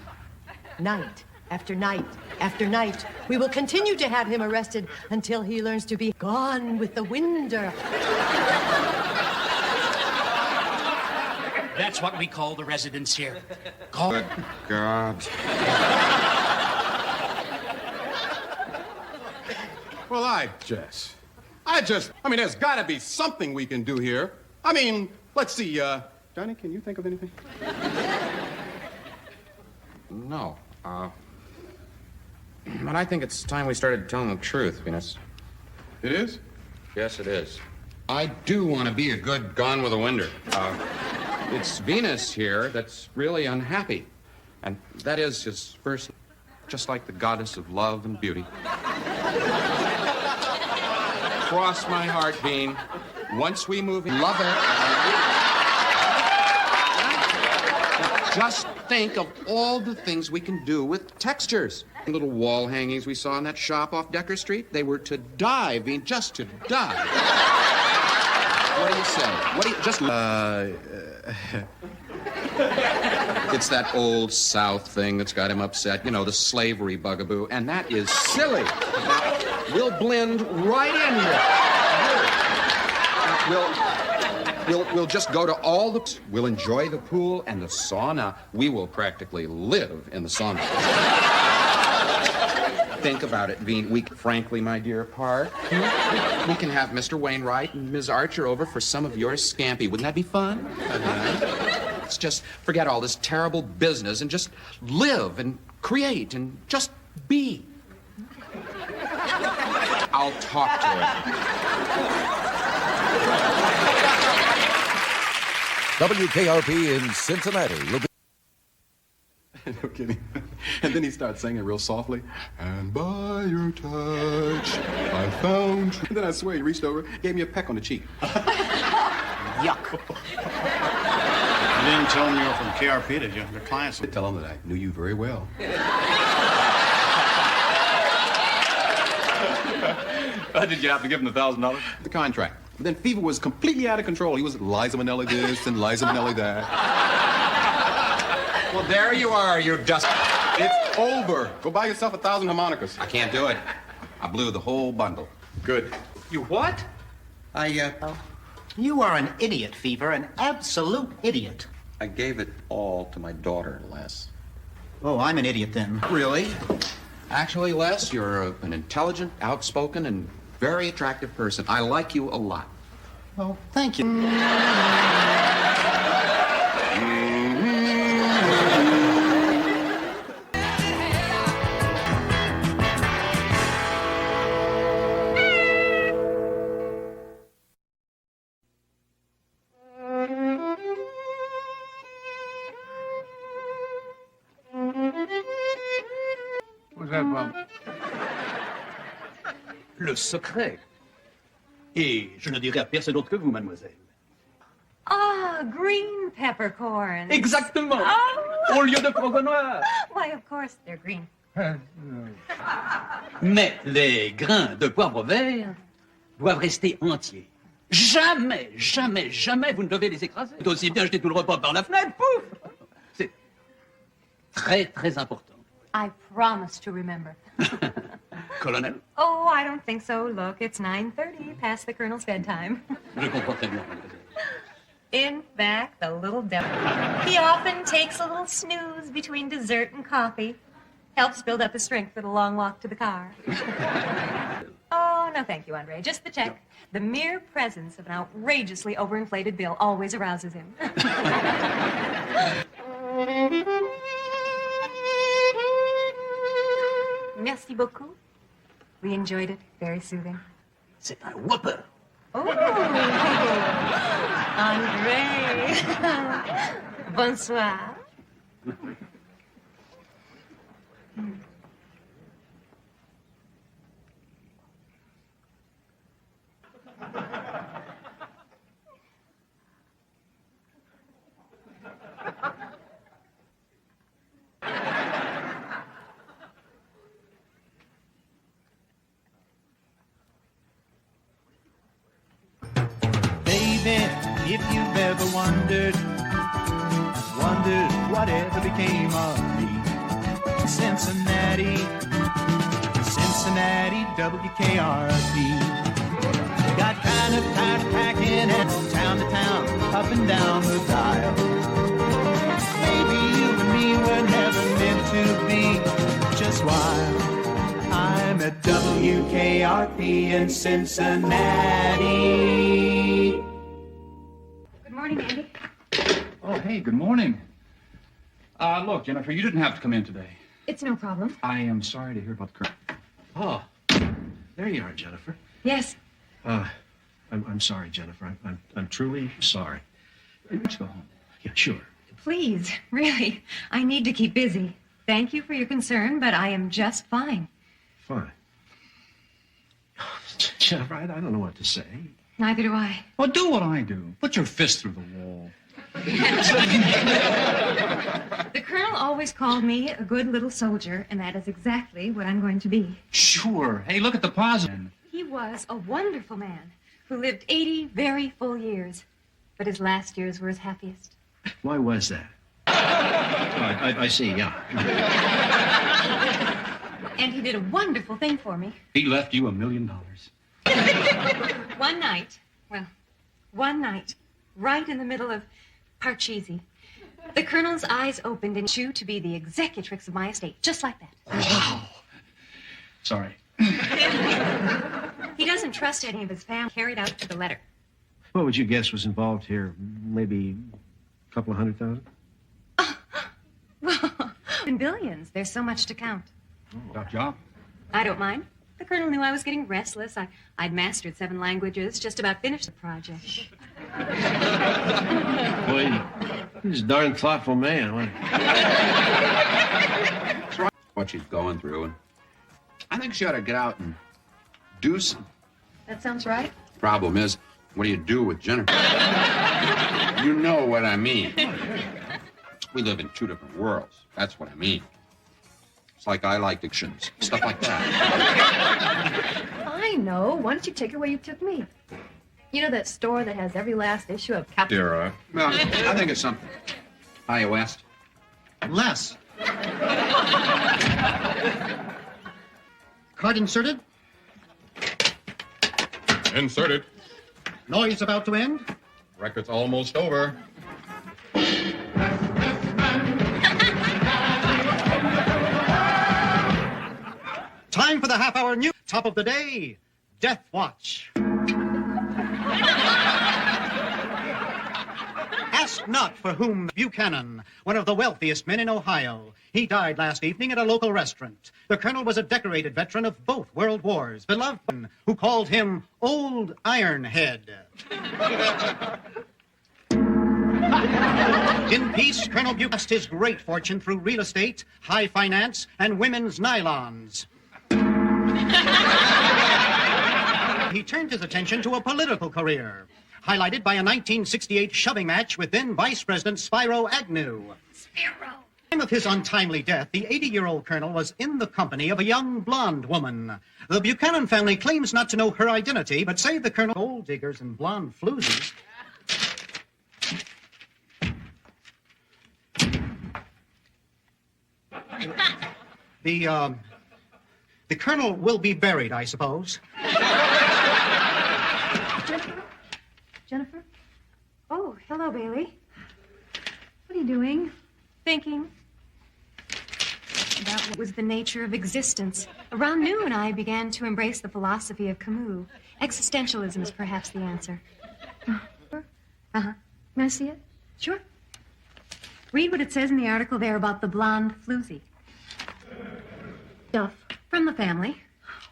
Night after night after night. We will continue to have him arrested until he learns to be gone with the wind. That's what we call the residents here. Good God. Well, I mean, there's got to be something we can do here. I mean, let's see, Johnny, can you think of anything? No. But I think it's time we started telling the truth, Venus. It is? Yes, it is. I do want to be a good Gone with the Winder. It's Venus here that's really unhappy. And that is his first, just like the goddess of love and beauty. Cross my heart, Bean. Once we move in, love it. Just think of all the things we can do with textures. The little wall hangings we saw in that shop off Decker Street, they were to die, Bean, just to die. What do you say? What do you, just... It's that old South thing that's got him upset. You know, the slavery bugaboo. And that is silly. Now, we'll blend right in here. We'll just go to all the... We'll enjoy the pool and the sauna. We will practically live in the sauna. Think about it, Veen. Frankly, my dear Park, we can have Mr. Wainwright and Ms. Archer over for some of your scampi. Wouldn't that be fun? Let's just forget all this terrible business and just live and create and just be. I'll talk to him. WKRP in Cincinnati will be... No kidding. And then he starts singing real softly. And by your touch, I found... And then I swear he reached over, gave me a peck on the cheek. Yuck. You didn't tell them you were from KRP, did you? The clients... Tell them that I knew you very well. Did you have to give him the $1,000? The contract. But then Fever was completely out of control. He was Liza Minnelli this and Liza Minnelli that. Well, there you are, you dust... It's over. Go buy yourself 1,000 harmonicas. I can't do it. I blew the whole bundle. Good. You what? You are an idiot, Fever, an absolute idiot. I gave it all to my daughter, Les. Oh, I'm an idiot then. Really? Actually, Les, you're an intelligent, outspoken, and very attractive person. I like you a lot. Oh, thank you. What's that, Bob? Le secret. Et je ne dirai à personne d'autre que vous, mademoiselle. Ah, green peppercorns. Exactement. Oh. Au lieu de frangos noirs. Why, of course, they're green. Mais les grains de poivre vert doivent rester entiers. Jamais, jamais, jamais vous ne devez les écraser. C'est aussi bien jeter tout le repas par la fenêtre, pouf! C'est très, très important. I promise to remember. Colonel, Oh, I don't think so. Look, it's 9:30, past the colonel's bedtime. je comprends très bien. In fact, the little devil. He often takes a little snooze between dessert and coffee. Helps build up his strength for the long walk to the car. Oh, no, thank you, Andre. Just the check. The mere presence of an outrageously overinflated bill always arouses him. Merci beaucoup. We enjoyed it. Very soothing. C'est un whopper. Oh, Andre. Bonsoir. Baby, if you've ever wondered whatever became of me. Cincinnati, WKRP. Got kind of tired of packing and town to town, up and down the dial. Maybe you and me were never meant to be, just why I'm at WKRP in Cincinnati. Good morning, Andy. Oh, hey, good morning. Look, Jennifer, you didn't have to come in today. It's no problem. I am sorry to hear about the current. Oh, there you are, Jennifer. Yes. I'm sorry, Jennifer. I'm truly sorry. Let's go home. Yeah, sure. Please, really. I need to keep busy. Thank you for your concern, but I am just fine. Fine. Jennifer, I don't know what to say. Neither do I. Well, do what I do. Put your fist through the wall. The colonel always called me a good little soldier, and that is exactly what I'm going to be. Sure. Hey, look at the positive. He was a wonderful man who lived 80 very full years, but his last years were his happiest. Why was that? I see, yeah. And he did a wonderful thing for me. He left you $1 million. One night, right in the middle of Parcheesi, the colonel's eyes opened and you to be the executrix of my estate, just like that. Wow. Sorry. He doesn't trust any of his family carried out to the letter. What would you guess was involved here? Maybe a couple of $100,000? Well, in billions, there's so much to count. Got job? I don't mind. The colonel knew I was getting restless. I'd mastered 7 languages, just about finished the project. Boy, he's a darn thoughtful man. What she's going through, and I think she ought to get out and do some. That sounds right. Problem is, what do you do with Jennifer? You know what I mean. We live in 2 different worlds. That's what I mean. It's like I like dictions, stuff like that. I know. Why don't you take her where you took me? You know that store that has every last issue of Captain... Well, I think it's something. Hiya, West. Les. Card inserted. Inserted. Noise about to end. Record's almost over. Time for the half-hour news. Top of the day, Death Watch. Ask not for whom Buchanan, one of the wealthiest men in Ohio. He died last evening at a local restaurant. The colonel was a decorated veteran of both world wars, beloved one who called him Old Ironhead. In peace, Colonel Buchanan lost his great fortune through real estate, high finance, and women's nylons. He turned his attention to a political career, highlighted by a 1968 shoving match with then Vice President Spiro Agnew. Spiro. At the time of his untimely death, the 80-year-old colonel was in the company of a young blonde woman. The Buchanan family claims not to know her identity, but say the colonel gold diggers and blonde floozies. The colonel will be buried, I suppose. Jennifer? Jennifer? Oh, hello, Bailey. What are you doing? Thinking about what was the nature of existence. Around noon, I began to embrace the philosophy of Camus. Existentialism is perhaps the answer. Uh-huh. May I see it? Sure. Read what it says in the article there about the blonde floozy. Duff. From the family.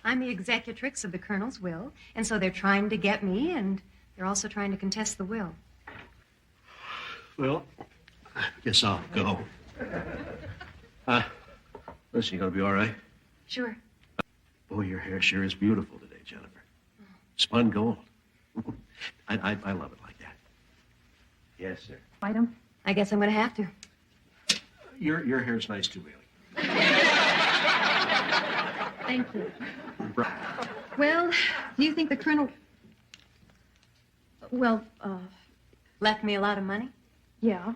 I'm the executrix of the colonel's will, and so they're trying to get me, and they're also trying to contest the will. Well, I guess I'll go. Listen, you gonna be all right? Sure. Boy, your hair sure is beautiful today, Jennifer. Spun gold. I love it like that. Yes, sir. Fight him? I guess I'm going to have to. Your hair's nice too, Bailey. Thank you. Well, do you think the colonel... Well, Left me a lot of money? yeah.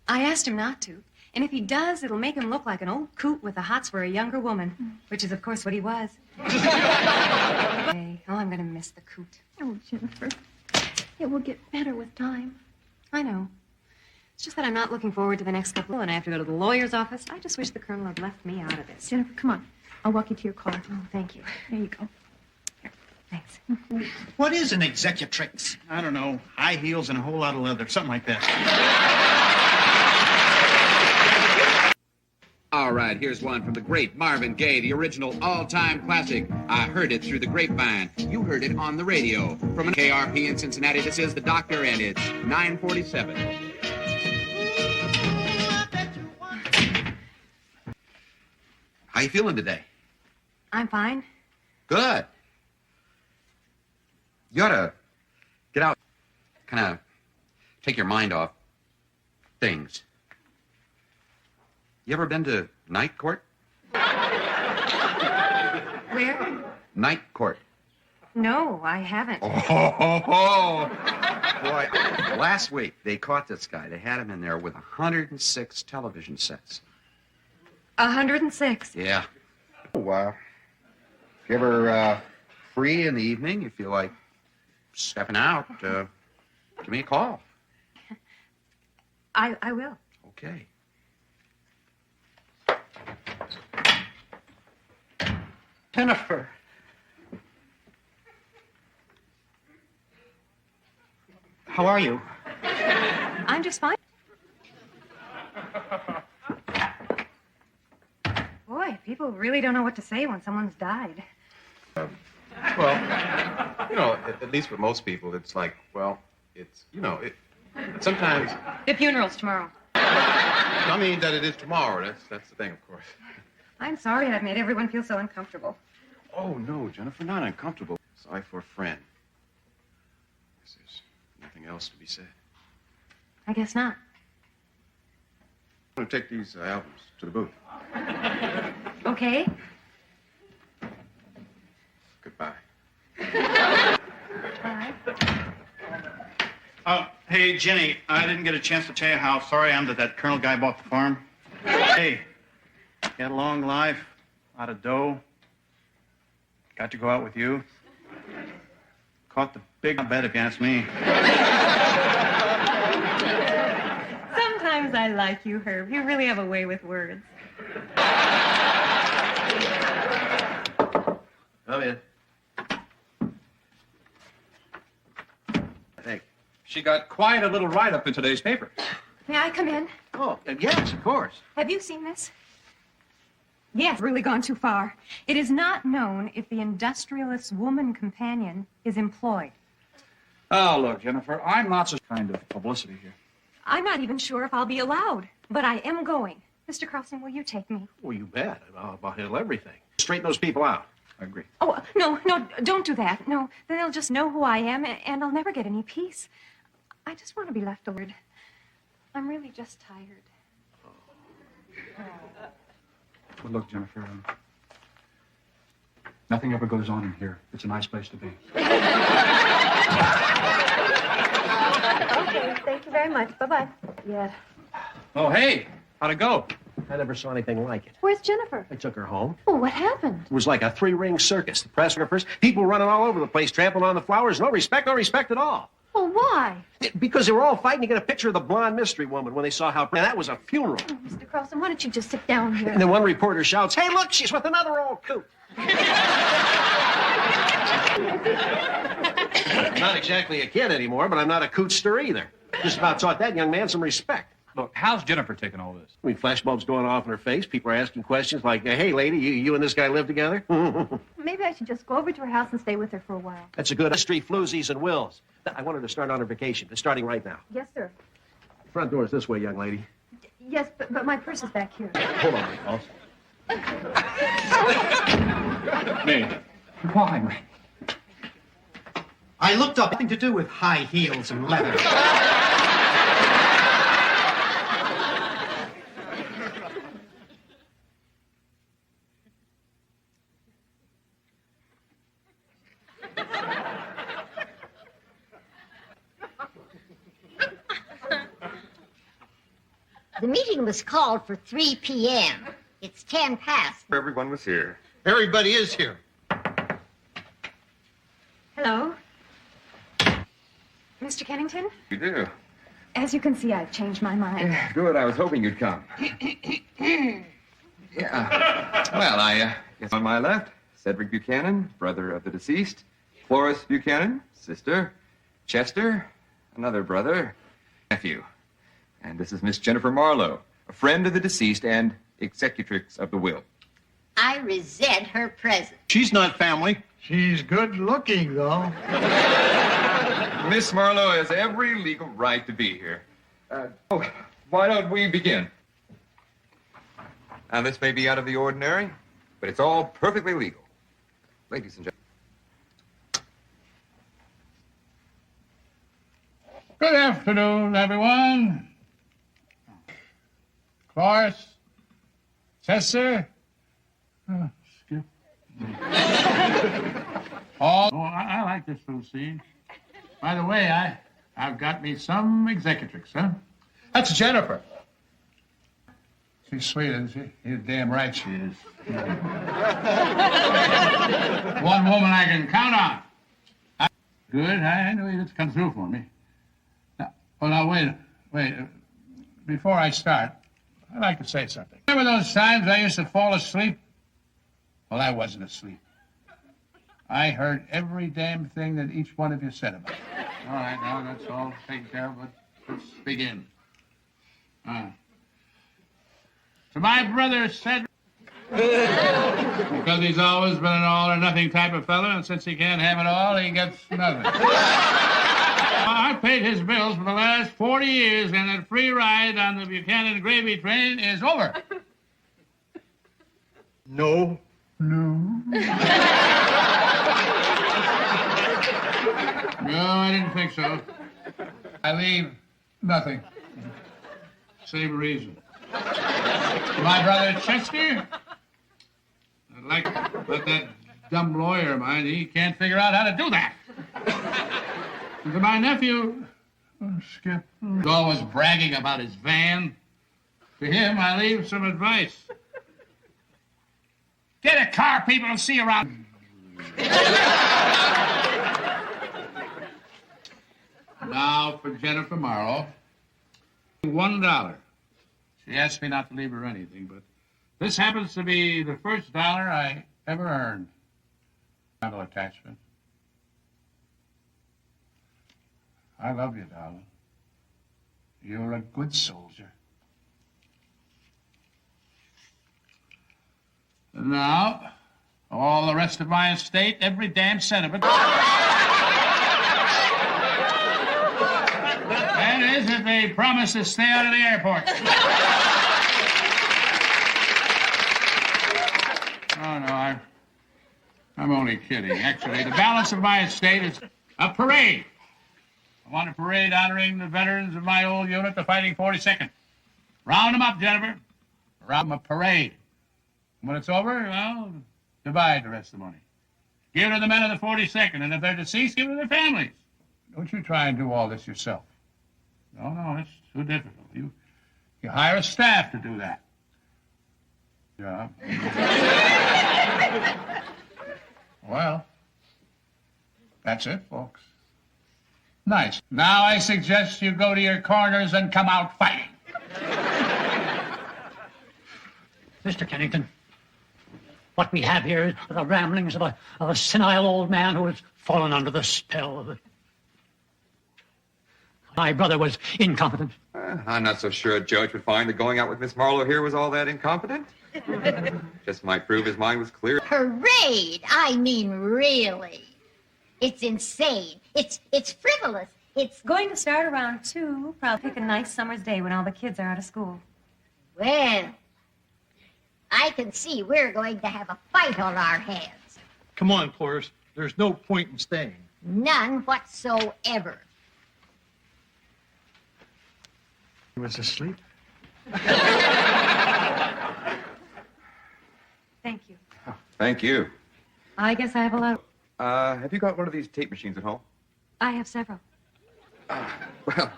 I asked him not to. And if he does, it'll make him look like an old coot with the hots for a younger woman, which is, of course, what he was. Hey, oh, I'm going to miss the coot. Oh, Jennifer. It will get better with time. I know. It's just that I'm not looking forward to the next couple, and I have to go to the lawyer's office. I just wish the colonel had left me out of this. Jennifer, come on. I'll walk you to your car. Oh, thank you. There you go. Here, thanks. What is an executrix? I don't know. High heels and a whole lot of leather. Something like that. All right, here's one from the great Marvin Gaye, the original all-time classic. I heard it through the grapevine. You heard it on the radio. From WKRP in Cincinnati, this is The Doctor, and it's 9:47. How you feeling today? I'm fine. Good. You ought to get out, kind of take your mind off things. You ever been to night court? Where? Night court. No, I haven't. Oh, boy. Last week, they caught this guy. They had him in there with 106 television sets. 106. Yeah. Oh, wow. If you ever free in the evening, you feel like stepping out, give me a call. I will. Okay. Jennifer. How are you? I'm just fine. Boy, people really don't know what to say when someone's died. Well, you know, at least for most people, it's like, well, it's, you know, sometimes... The funeral's tomorrow. I mean that it is tomorrow. That's the thing, of course. I'm sorry I've made everyone feel so uncomfortable. Oh, no, Jennifer, not uncomfortable. Sorry for a friend. Guess there's nothing else to be said. I guess not. I'm going to take these albums to the booth. Okay. Goodbye. Bye. Hey, Jenny, I didn't get a chance to tell you how sorry I am that Colonel guy bought the farm. Hey, got a long life, a lot of dough. Got to go out with you. Caught the big bet, if you ask me. Sometimes I like you, Herb. You really have a way with words. Come in. Hey, she got quite a little write-up in today's paper. May I come in? Oh, yes, of course. Have you seen this? Yes, really gone too far. It is not known if the industrialist's woman companion is employed. Oh, look, Jennifer, I'm not so kind of publicity here. I'm not even sure if I'll be allowed, but I am going. Mr. Carlson, will you take me? Well, you bet. I'll handle everything. Straighten those people out. I agree. Oh, no, don't do that. No, then they'll just know who I am, and I'll never get any peace. I just want to be left alone. I'm really just tired. Well, look, Jennifer, nothing ever goes on in here. It's a nice place to be. Okay, thank you very much. Bye-bye. Yeah. Oh, hey, how'd it go? I never saw anything like it. Where's Jennifer? I took her home. Oh, what happened? It was like a three-ring circus. The press rippers, people running all over the place, trampling on the flowers. No respect at all. Well, why? Because they were all fighting to get a picture of the blonde mystery woman when they saw how... Now, that was a funeral. Oh, Mr. Carlson, why don't you just sit down here? And then one reporter shouts, "Hey, look, she's with another old coot." I'm not exactly a kid anymore, but I'm not a cootster either. Just about taught that young man some respect. Look, how's Jennifer taking all this? I mean, flashbulbs going off in her face. People are asking questions like, "Hey, lady, you and this guy live together?" Maybe I should just go over to her house and stay with her for a while. That's a good history, floozies and wills. I want her to start on her vacation. It's starting right now. Yes, sir. Front door's this way, young lady. Yes, but my purse is back here. Hold on, Charles. Me. Why? I looked up nothing to do with high heels and leather. The meeting was called for 3 p.m. It's 10 past. Everyone was here. Everybody is here. Hello? Mr. Kennington? You do? As you can see, I've changed my mind. Good. I was hoping you'd come. Yeah. Well, I guess on my left, Cedric Buchanan, brother of the deceased. Florence Buchanan, sister. Chester, another brother. Nephew. And this is Miss Jennifer Marlowe, a friend of the deceased and executrix of the will. I resent her presence. She's not family. She's good looking, though. Miss Marlowe has every legal right to be here. Why don't we begin? Now, this may be out of the ordinary, but it's all perfectly legal. Ladies and gentlemen. Good afternoon, everyone. Cloris, Chester, Skip. I like this little scene. By the way, I've got me some executrix, huh? That's Jennifer. She's sweet, isn't she? You're damn right she is. One woman I can count on. Good, I knew you'd come through for me. Now, wait. Before I start, I'd like to say something. Remember those times I used to fall asleep? Well, I wasn't asleep. I heard every damn thing that each one of you said about it. All right, now that's all taken care of, but let's begin. To my brother Cedric, because he's always been an all-or-nothing type of fellow, and since he can't have it all, he gets nothing. I paid his bills for the last 40 years, and that free ride on the Buchanan gravy train is over. No. No, I didn't think so. I leave nothing. Same reason. My brother Chester, I'd like to let that dumb lawyer of mine, he can't figure out how to do that. And to my nephew, Skip, who's always bragging about his van, to him I leave some advice. Get a car, people will see you around. Now for Jennifer Marlowe. $1. She asked me not to leave her anything, but this happens to be the first dollar I ever earned. No attachment. I love you, darling. You're a good soldier. And now, all the rest of my estate, every damn cent of it. That is, if they promise to stay out of the airport. Oh, no, I'm only kidding. Actually, the balance of my estate is a parade. I want a parade honoring the veterans of my old unit, the Fighting 42nd. Round them up, Jennifer. around a parade. When it's over, well, divide the rest of the money. Give it to the men of the 42nd, and if they're deceased, give it to their families. Don't you try and do all this yourself. No, it's too difficult. You hire a staff to do that. Job. Well, that's it, folks. Nice. Now I suggest you go to your corners and come out fighting. Mr. Kennington, what we have here is the ramblings of a senile old man who has fallen under the spell of it. My brother was incompetent. I'm not so sure a judge would find that going out with Miss Marlowe here was all that incompetent. Just might prove his mind was clear. Parade? I mean, really. It's insane. It's frivolous. It's going to start around 2. Probably pick a nice summer's day when all the kids are out of school. Well, I can see we're going to have a fight on our hands. Come on, Cloris. There's no point in staying. None whatsoever. He was asleep. Thank you. Thank you. I guess I have a lot. Have you got one of these tape machines at home? I have several. Well,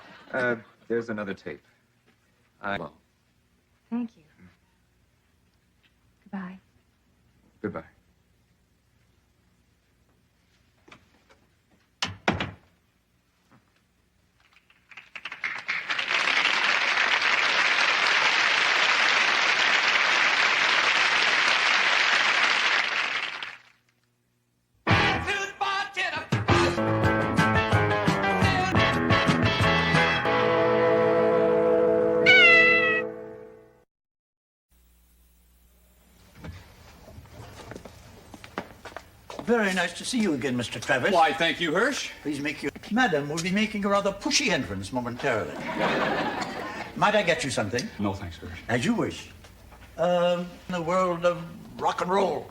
there's another tape. Well, Thank you. Goodbye. goodbye. Very nice to see you again, Mr. Travis. Why, thank you, Hirsch. Please make your... Madam will be making a rather pushy entrance momentarily. Might I get you something? No, thanks, Hirsch. As you wish. In the world of rock and roll.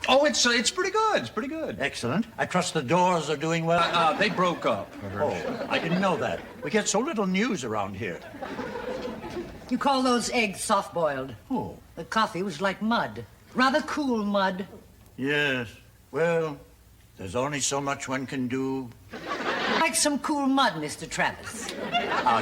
Oh, it's pretty good. It's pretty good. Excellent. I trust the Doors are doing well. They broke up. Oh, I didn't know that. We get so little news around here. You call those eggs soft-boiled? Oh. The coffee was like mud. Rather cool mud. Yes. Well, there's only so much one can do. Like some cool mud, Mr. Travis.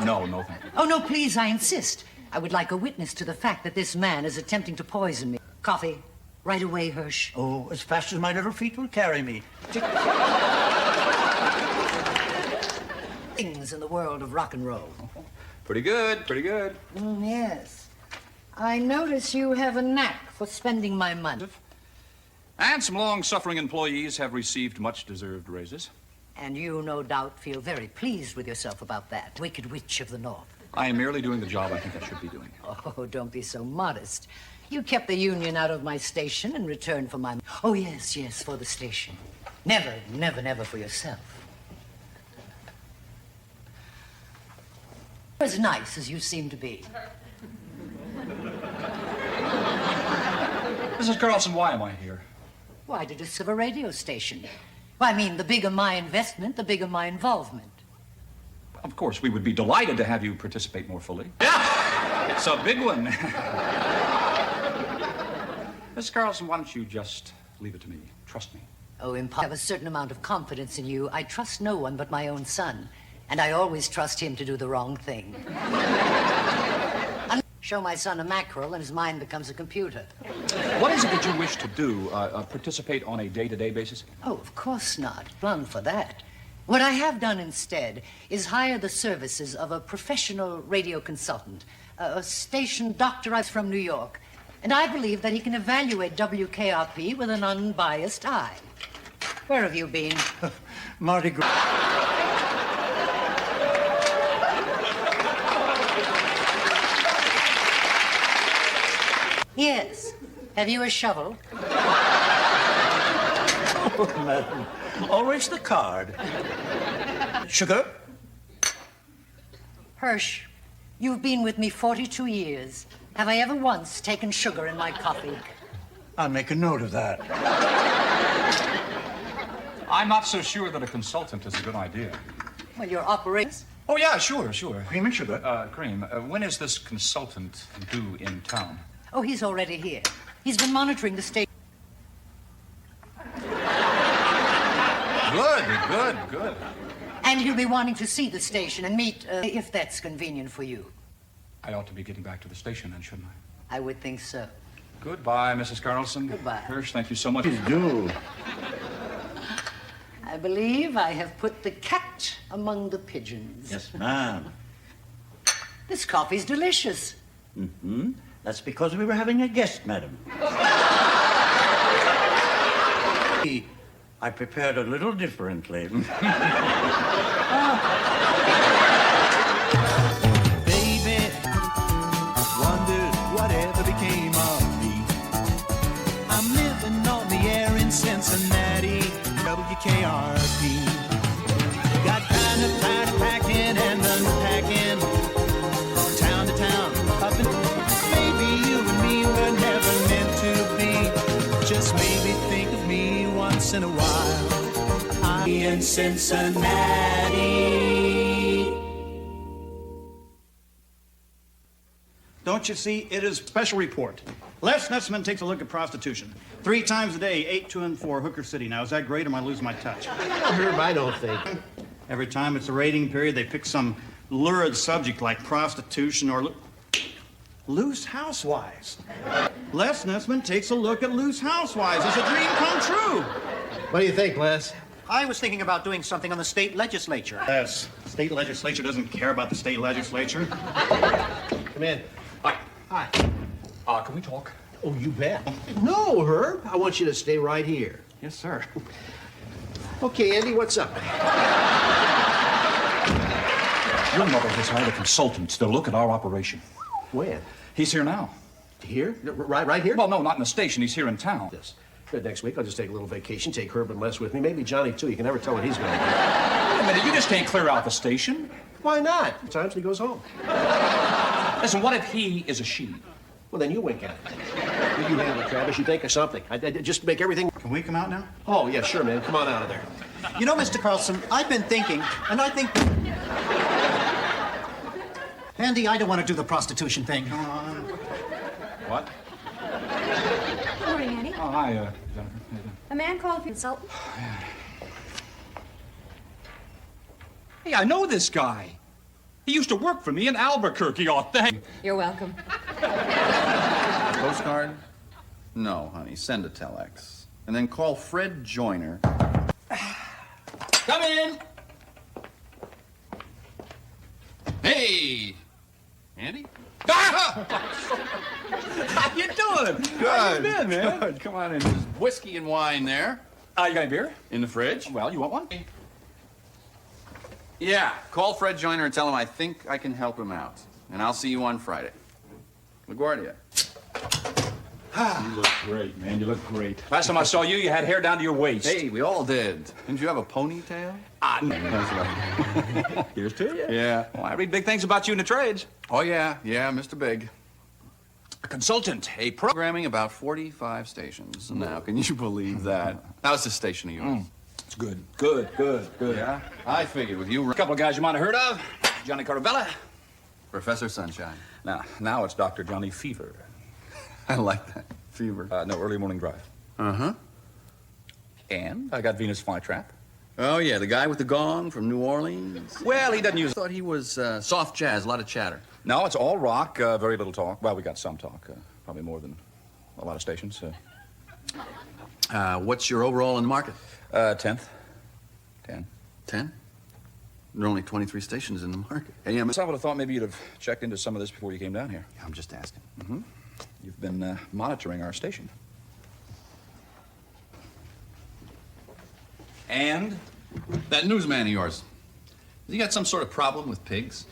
No, thank you. Oh, no, please, I insist. I would like a witness to the fact that this man is attempting to poison me. Coffee. Right away, Hirsch. Oh, as fast as my little feet will carry me. Things in the world of rock and roll. Pretty good, pretty good. Yes. I notice you have a knack for spending my money. And some long-suffering employees have received much-deserved raises. And you, no doubt, feel very pleased with yourself about that. Wicked witch of the North. I am merely doing the job I think I should be doing. Oh, don't be so modest. You kept the union out of my station in return for my... Oh, yes, for the station. Never, never, never for yourself. As nice as you seem to be. Mrs. Carlson, why am I here? Why did you serve a radio station? Well, I mean, the bigger my investment, the bigger my involvement. Of course, we would be delighted to have you participate more fully. Yeah, it's a big one. Mrs. Carlson, why don't you just leave it to me? Trust me. Oh, I have a certain amount of confidence in you. I trust no one but my own son. And I always trust him to do the wrong thing. Show my son a mackerel and his mind becomes a computer. What is it that you wish to do? Participate on a day-to-day basis? Oh, of course not. Run for that. What I have done instead is hire the services of a professional radio consultant, a station doctor from New York. And I believe that he can evaluate WKRP with an unbiased eye. Where have you been? Mardi Gras. Yes. Have you a shovel? Oh, madam. Always the card. Sugar? Hirsch, you've been with me 42 years. Have I ever once taken sugar in my coffee? I'll make a note of that. I'm not so sure that a consultant is a good idea. Well, your operators, Oh, yeah, sure. Cream and sugar. Cream, when is this consultant due in town? Oh, he's already here. He's been monitoring the station. Good. And he'll be wanting to see the station and meet, if that's convenient for you. I ought to be getting back to the station then, shouldn't I? I would think so. Goodbye, Mrs. Carlson. Goodbye. Hirsch, thank you so much. I believe I have put the cat among the pigeons. Yes, ma'am. This coffee's delicious. Mm-hmm. That's because we were having a guest, madam. I prepared a little differently. Baby, wondered whatever became of me. I'm living on the air in Cincinnati, WKRP. Got kind of tired of packing and unpacking, town to town, up and maybe you and me were never meant to be. Just maybe think of me once in a while. I'm in Cincinnati. Don't you see, it is special report. Les Snetzman takes a look at prostitution. 3 times a day, 8, 2, and 4, Hooker City. Now, is that great or am I losing my touch? Herb, I don't think. Every time it's a rating period, they pick some lurid subject like prostitution or loose housewives. Les Snetzman takes a look at loose housewives. It's a dream come true. What do you think, Les? I was thinking about doing something on the state legislature. Yes, state legislature doesn't care about the state legislature. Come in. Hi. Can we talk? Oh, you bet. No, Herb. I want you to stay right here. Yes, sir. Okay, Andy, what's up? Your mother has hired a consultant to look at our operation. When? He's here now. Here? Right here? Well, no, not in the station. He's here in town. Yes. Good. Next week, I'll just take a little vacation, take Herb and Les with me. Maybe Johnny, too. You can never tell what he's going to do. Wait a minute, you just can't clear out the station. Why not? Sometimes he goes home. Listen, what if he is a she? Well, then you wink at it. You handle it, Travis. You think of something. I just make everything... Can we come out now? Oh, yeah, sure, man. Come on out of there. You know, Mr. Carlson, I've been thinking, and I think... Andy, I don't want to do the prostitution thing. What? Good morning, Annie. Oh, hi, Jennifer. A man called for consultant. Hey, I know this guy. He used to work for me in Albuquerque. Oh, thank. You're welcome. Postcard? No, honey. Send a telex. And then call Fred Joyner. Come in. Hey, Andy. How you doing? Good. How you been, man? Good. Come on in. There's whiskey and wine there. You got a beer? In the fridge. Well, you want one? Yeah. Call Fred Joyner and tell him I think I can help him out. And I'll see you on Friday. LaGuardia. You look great, man. You look great. Last time I saw you, you had hair down to your waist. Hey, we all did. Didn't you have a ponytail? No. That's right. Here's to you. Yeah. Well, I read big things about you in the trades. Oh, yeah. Yeah, Mr. Big. A consultant, a Programming about 45 stations. Now, can you believe that? How's this station of yours? It's good. Good. Yeah? I figured with you... A couple of guys you might have heard of. Johnny Carabella. Professor Sunshine. Now it's Dr. Johnny Fever. I like that. Fever. No, early morning drive. Uh-huh. And I got Venus Flytrap. Oh, yeah, the guy with the gong from New Orleans. Well, he doesn't use... I thought he was soft jazz, a lot of chatter. No, it's all rock, very little talk. Well, we got some talk, probably more than a lot of stations. What's your overall in the market? 10th. 10. 10? There are only 23 stations in the market. AM. I would have thought maybe you'd have checked into some of this before you came down here. Yeah, I'm just asking. Mm-hmm. You've been monitoring our station. And? That newsman of yours. Has he got some sort of problem with pigs?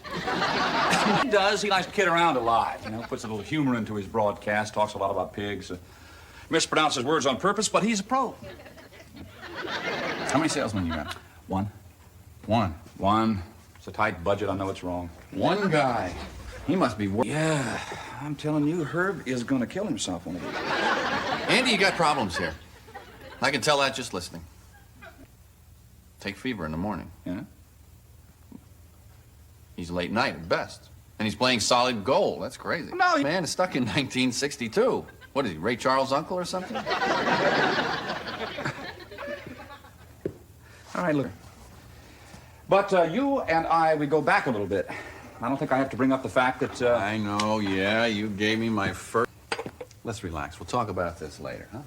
He does. He likes to kid around a lot. You know, puts a little humor into his broadcast, talks a lot about pigs. Mispronounces words on purpose, but he's a pro. How many salesmen you got? One. One. It's a tight budget. I know it's wrong. One guy. He must be... Yeah, I'm telling you, Herb is going to kill himself one of these. Andy, you got problems here. I can tell that just listening. Take fever in the morning. Yeah? He's late night at best. And he's playing solid gold. That's crazy. No, man is stuck in 1962. What is he, Ray Charles' uncle or something? All right, look. But you and I, we go back a little bit. I don't think I have to bring up the fact that... I know, yeah, you gave me my first... Let's relax. We'll talk about this later, huh?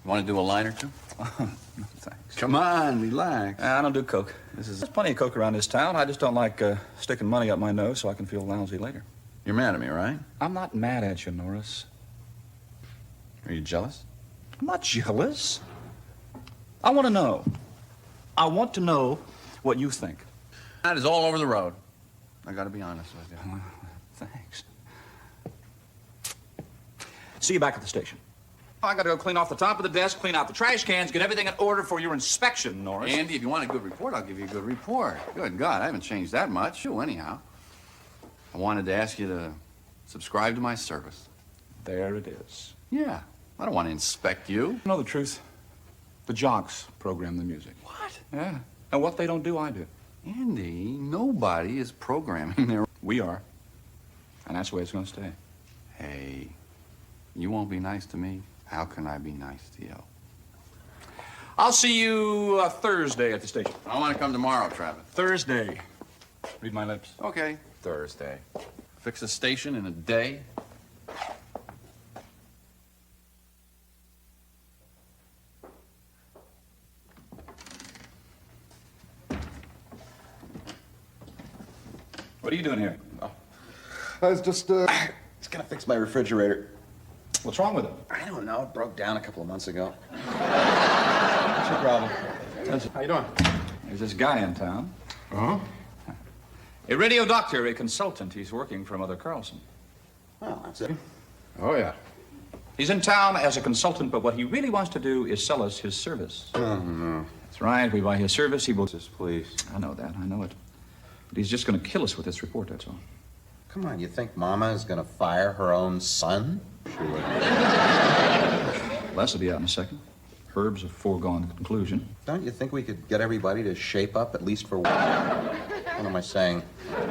You want to do a line or two? No, thanks. Come on, relax. I don't do coke. There's plenty of coke around this town. I just don't like sticking money up my nose so I can feel lousy later. You're mad at me, right? I'm not mad at you, Norris. Are you jealous? I'm not jealous. I want to know. I want to know what you think. That is all over the road. I gotta be honest with you. Thanks. See you back at the station. I gotta go clean off the top of the desk, clean out the trash cans, get everything in order for your inspection, Norris. Andy, if you want a good report, I'll give you a good report. Good God, I haven't changed that much. Sure, anyhow. I wanted to ask you to subscribe to my service. There it is. Yeah. I don't want to inspect you. You know the truth? The jocks program the music. What? Yeah. And what they don't do, I do. Andy, nobody is programming their... We are. And that's the way it's going to stay. Hey, you won't be nice to me. How can I be nice to you? I'll see you Thursday at the station. I want to come tomorrow, Travis. Thursday. Read my lips. Okay. Thursday. Fix the station in a day. What are you doing here? Oh. I was just gonna fix my refrigerator. What's wrong with it? I don't know. It broke down a couple of months ago. What's your problem? How you doing? There's this guy in town. Uh-huh. A radio doctor, a consultant. He's working for Mother Carlson. Oh, that's it. Oh, yeah. He's in town as a consultant, but what he really wants to do is sell us his service. Oh, no. That's right. We buy his service, he will... Please. I know that. I know it. But he's just going to kill us with this report, that's all. Come on, you think Mama is going to fire her own son? Sure. Les will be out in a second. Herb's a foregone conclusion. Don't you think we could get everybody to shape up at least for one? What am I saying? We're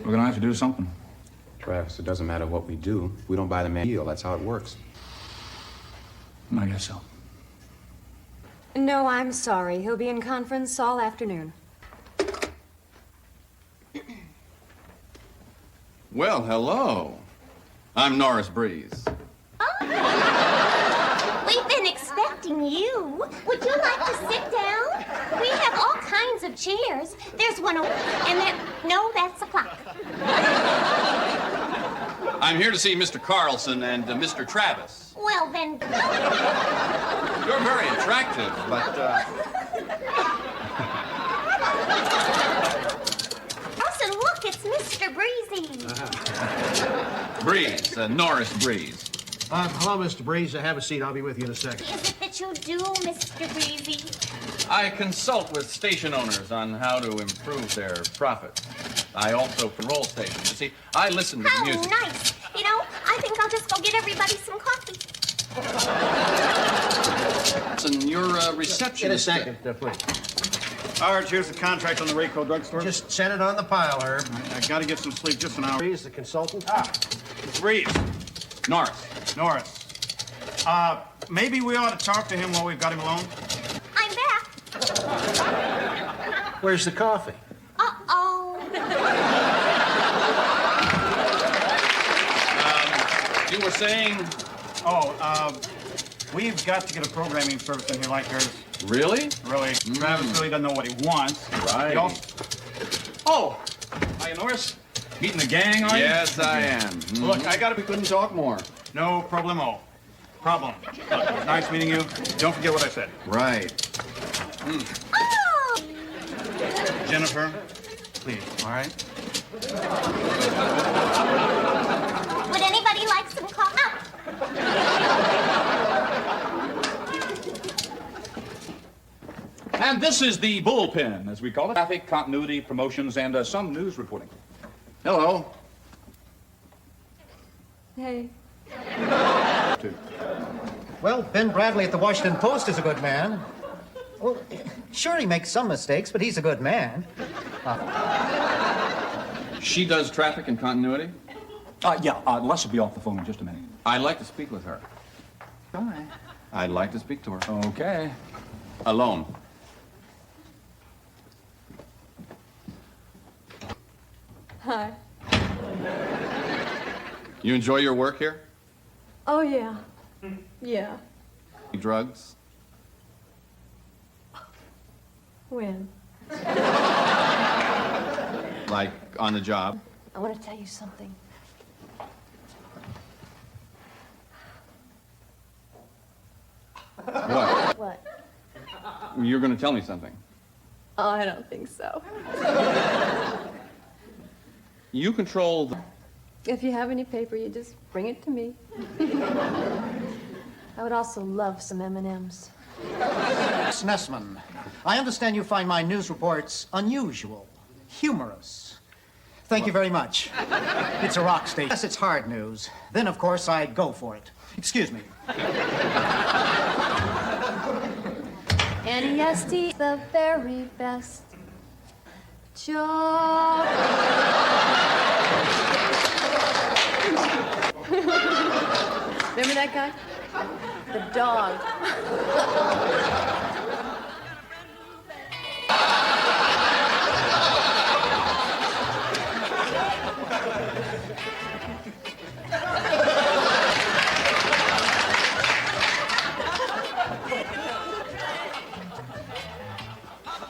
going to have to do something. Travis, it doesn't matter what we do. We don't buy the man deal. That's how it works. I guess so. No, I'm sorry. He'll be in conference all afternoon. Well, hello. I'm Norris Breeze. We've been expecting you. Would you like to sit down? We have all kinds of chairs. There's one over, and there... No, that's the clock. I'm here to see Mr. Carlson and Mr. Travis. Well, then... You're very attractive, but, Carlson, look, it's Mr. Breezy. Breeze, Norris Breeze. Hello, Mr. Breeze. Have a seat. I'll be with you in a second. Is it that you do, Mr. Breezy? I consult with station owners on how to improve their profit. I also parole stations. You see, I listen to How music. nice. You know, I think I'll just go get everybody some coffee. And your reception. In a second, please. Arch, here's the contract on the Rayco drugstore. Just set it on the pile, Herb. I gotta get some sleep, just an hour. Breeze, the consultant. It's Breeze. Norris. Maybe we ought to talk to him while we've got him alone. I'm back. Where's the coffee? Uh-oh. You were saying? We've got to get a programming service in here like yours. Really? Really. Travis really doesn't know what he wants. Right. Oh, hi, Norris. Meeting the gang, are you? Yes, I am. Look, I gotta be... Couldn't talk more. No problemo. Problem. Look, nice meeting you. Don't forget what I said. Right. Oh! Jennifer, please, all right? Would anybody like some coffee? And this is the bullpen, as we call it. Traffic, continuity, promotions, and some news reporting. Hello. Hey. Well, Ben Bradley at the Washington Post is a good man. Well, sure, he makes some mistakes, but he's a good man. She does traffic and continuity? Yeah, Les will be off the phone in just a minute. I'd like to speak with her. All right. I'd like to speak to her. Okay. Alone. Hi. You enjoy your work here? Oh, yeah. Yeah. Drugs? When? Like on the job? I want to tell you something. What? What? You're going to tell me something. Oh, I don't think so. You control the... If you have any paper, you just bring it to me. I would also love some M&Ms. Miss Nessman, I understand you find my news reports unusual, humorous. Thank you very much. It's a rock station. Yes, it's hard news. Then, of course, I'd go for it. Excuse me. N-E-S-T, the very best job. Remember that guy? The dog.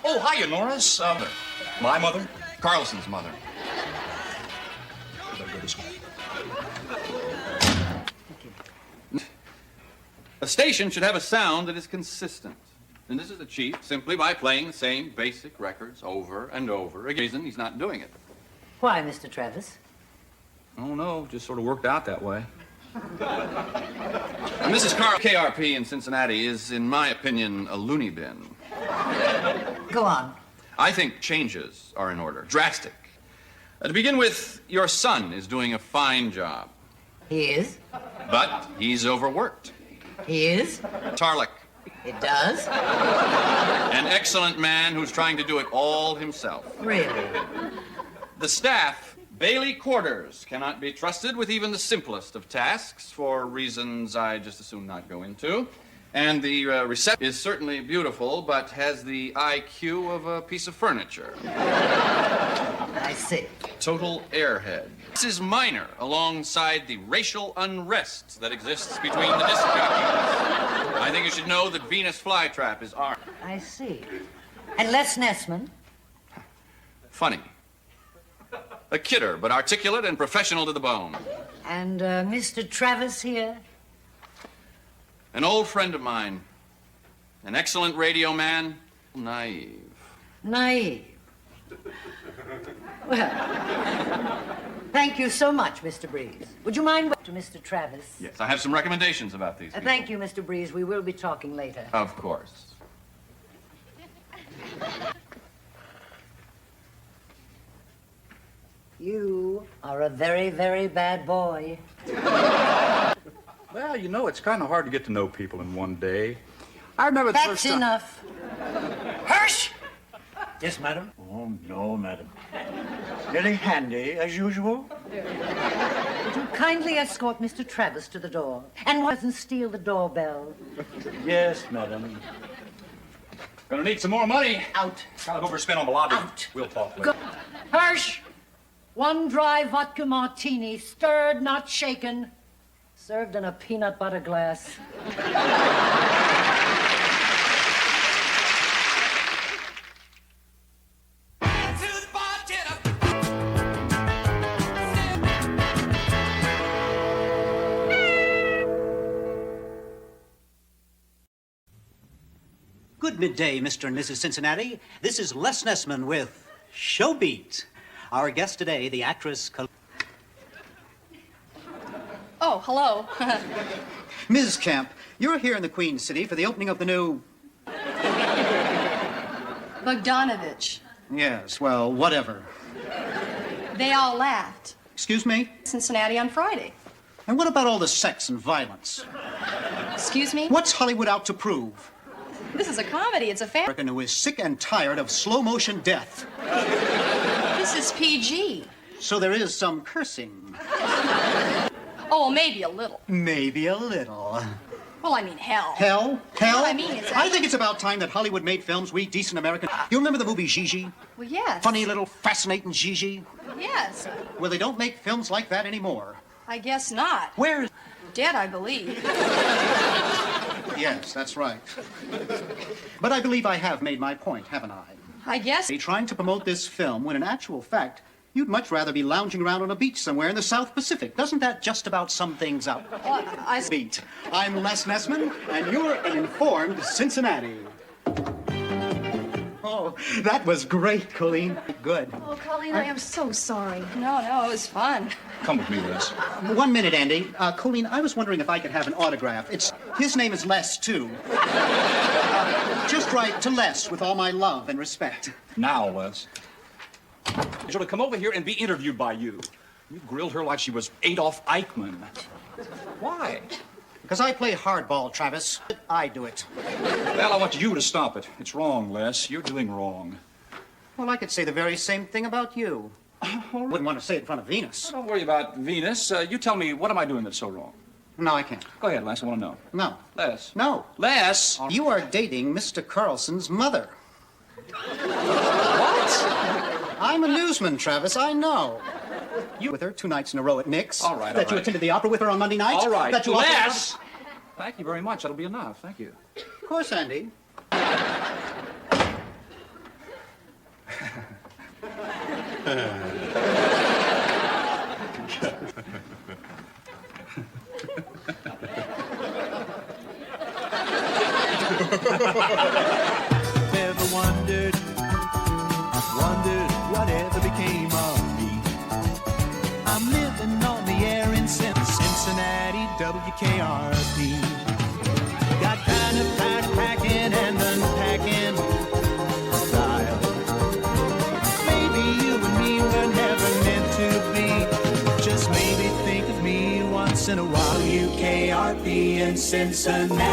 Oh, hiya, Norris. My mother, Carlson's mother. We better go this way. A station should have a sound that is consistent. And this is achieved simply by playing the same basic records over and over again. Reason he's not doing it. Why, Mr. Travis? Oh, no, just sort of worked out that way. Mrs. WKRP in Cincinnati is, in my opinion, a loony bin. Go on. I think changes are in order, drastic. To begin with, your son is doing a fine job. He is? But he's overworked. He is? Tarlick. It does? An excellent man who's trying to do it all himself. Really? The staff, Bailey Quarters, cannot be trusted with even the simplest of tasks for reasons I just as soon not go into. And the reception is certainly beautiful, but has the IQ of a piece of furniture. I see. Total airhead. This is minor alongside the racial unrest that exists between the disc jockeys. I think you should know that Venus Flytrap is armed. I see. And Les Nessman? Funny. A kidder, but articulate and professional to the bone. And Mr. Travis here? An old friend of mine. An excellent radio man. Naive. Naive. Well, thank you so much, Mr. Breeze. Would you mind to Mr. Travis? Yes, I have some recommendations about these people. Thank you, Mr. Breeze. We will be talking later. Of course. You are a very, very bad boy. Well, you know, it's kind of hard to get to know people in one day. I remember the That's first time... enough. Hirsch! Yes, madam? Oh, no, madam. Very handy, as usual. Would you kindly escort Mr. Travis to the door? And doesn't steal the doorbell. Yes, madam. Gonna need some more money. Out. I'll overspend on the lobby. Out. We'll talk later. Go. Hirsch! One dry vodka martini, stirred, not shaken. Served in a peanut butter glass. Good midday, Mr. and Mrs. Cincinnati. This is Les Nessman with Showbeat. Our guest today, the actress... Oh, hello. Ms. Kemp, you're here in the Queen City for the opening of the new... Bogdanovich. Yes, well, whatever. They all laughed. Excuse me? Cincinnati on Friday. And what about all the sex and violence? Excuse me? What's Hollywood out to prove? This is a comedy. It's a family. American who is sick and tired of slow-motion death. This is PG. So there is some cursing. Oh, maybe a little. Maybe a little. Well, I mean, hell. Hell? Hell? What I mean is I think it's about time that Hollywood made films we decent Americans. You remember the movie Gigi? Well, yes. Funny little fascinating Gigi? Yes. Well, they don't make films like that anymore. I guess not. Where? Dead, I believe. Yes, that's right. But I believe I have made my point, haven't I? I guess. Trying to promote this film when in actual fact, you'd much rather be lounging around on a beach somewhere in the South Pacific. Doesn't that just about sum things up? Well, Beat. I'm Les Nessman, and you're an informed Cincinnati. Oh, that was great, Colleen. Good. Oh, Colleen, I am so sorry. No, it was fun. Come with me, Les. 1 minute, Andy. Colleen, I was wondering if I could have an autograph. His name is Les, too. Just write to Les with all my love and respect. Now, Les. She'll come over here and be interviewed by you. You grilled her like she was Adolf Eichmann. Why? Because I play hardball, Travis. I do it. Well, I want you to stop it. It's wrong, Les. You're doing wrong. Well, I could say the very same thing about you. Wouldn't want to say it in front of Venus. Don't worry about Venus. You tell me, what am I doing that's so wrong? No, I can't. Go ahead, Les. I want to know. No. Les. No. Les! You are dating Mr. Carlson's mother. What? I'm a newsman, Travis. I know. You with her 2 nights in a row at Nick's. All right, That you attended the opera with her on Monday night. All right, That you Les! Thank you very much. That'll be enough. Thank you. Of course, Andy. Never wondered whatever became of me. I'm living on the air in Cincinnati, WKRP. Got kind of packing and unpacking style. Maybe you and me were never meant to be. Just maybe think of me once in a while. WKRP in Cincinnati.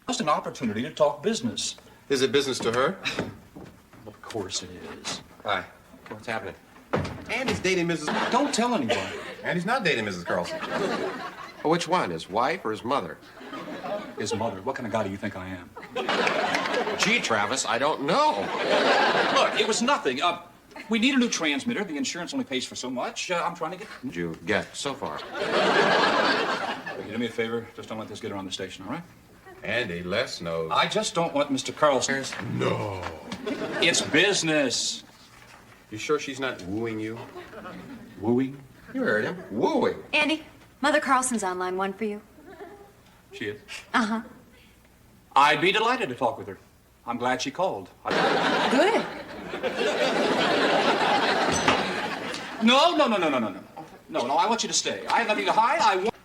Just an opportunity to talk business. Is it business to her? Of course it is. Hi. What's happening? Andy's dating Mrs. Don't tell anyone. Andy's not dating Mrs. Carlson. Well, which one? His wife or his mother? His mother. What kind of guy do you think I am? Gee, Travis, I don't know. Look, it was nothing. We need a new transmitter. The insurance only pays for so much. I'm trying to get... Did you get so far? Will you do me a favor? Just don't let this get around the station, all right? Andy, Les knows. I just don't want Mr. Carlson... No. It's business. You sure she's not wooing you? Wooing? You heard him. Wooing. Andy, Mother Carlson's on line 1 for you. She is? Uh-huh. I'd be delighted to talk with her. I'm glad she called. Good. No, I want you to stay. I have nothing to hide. I want...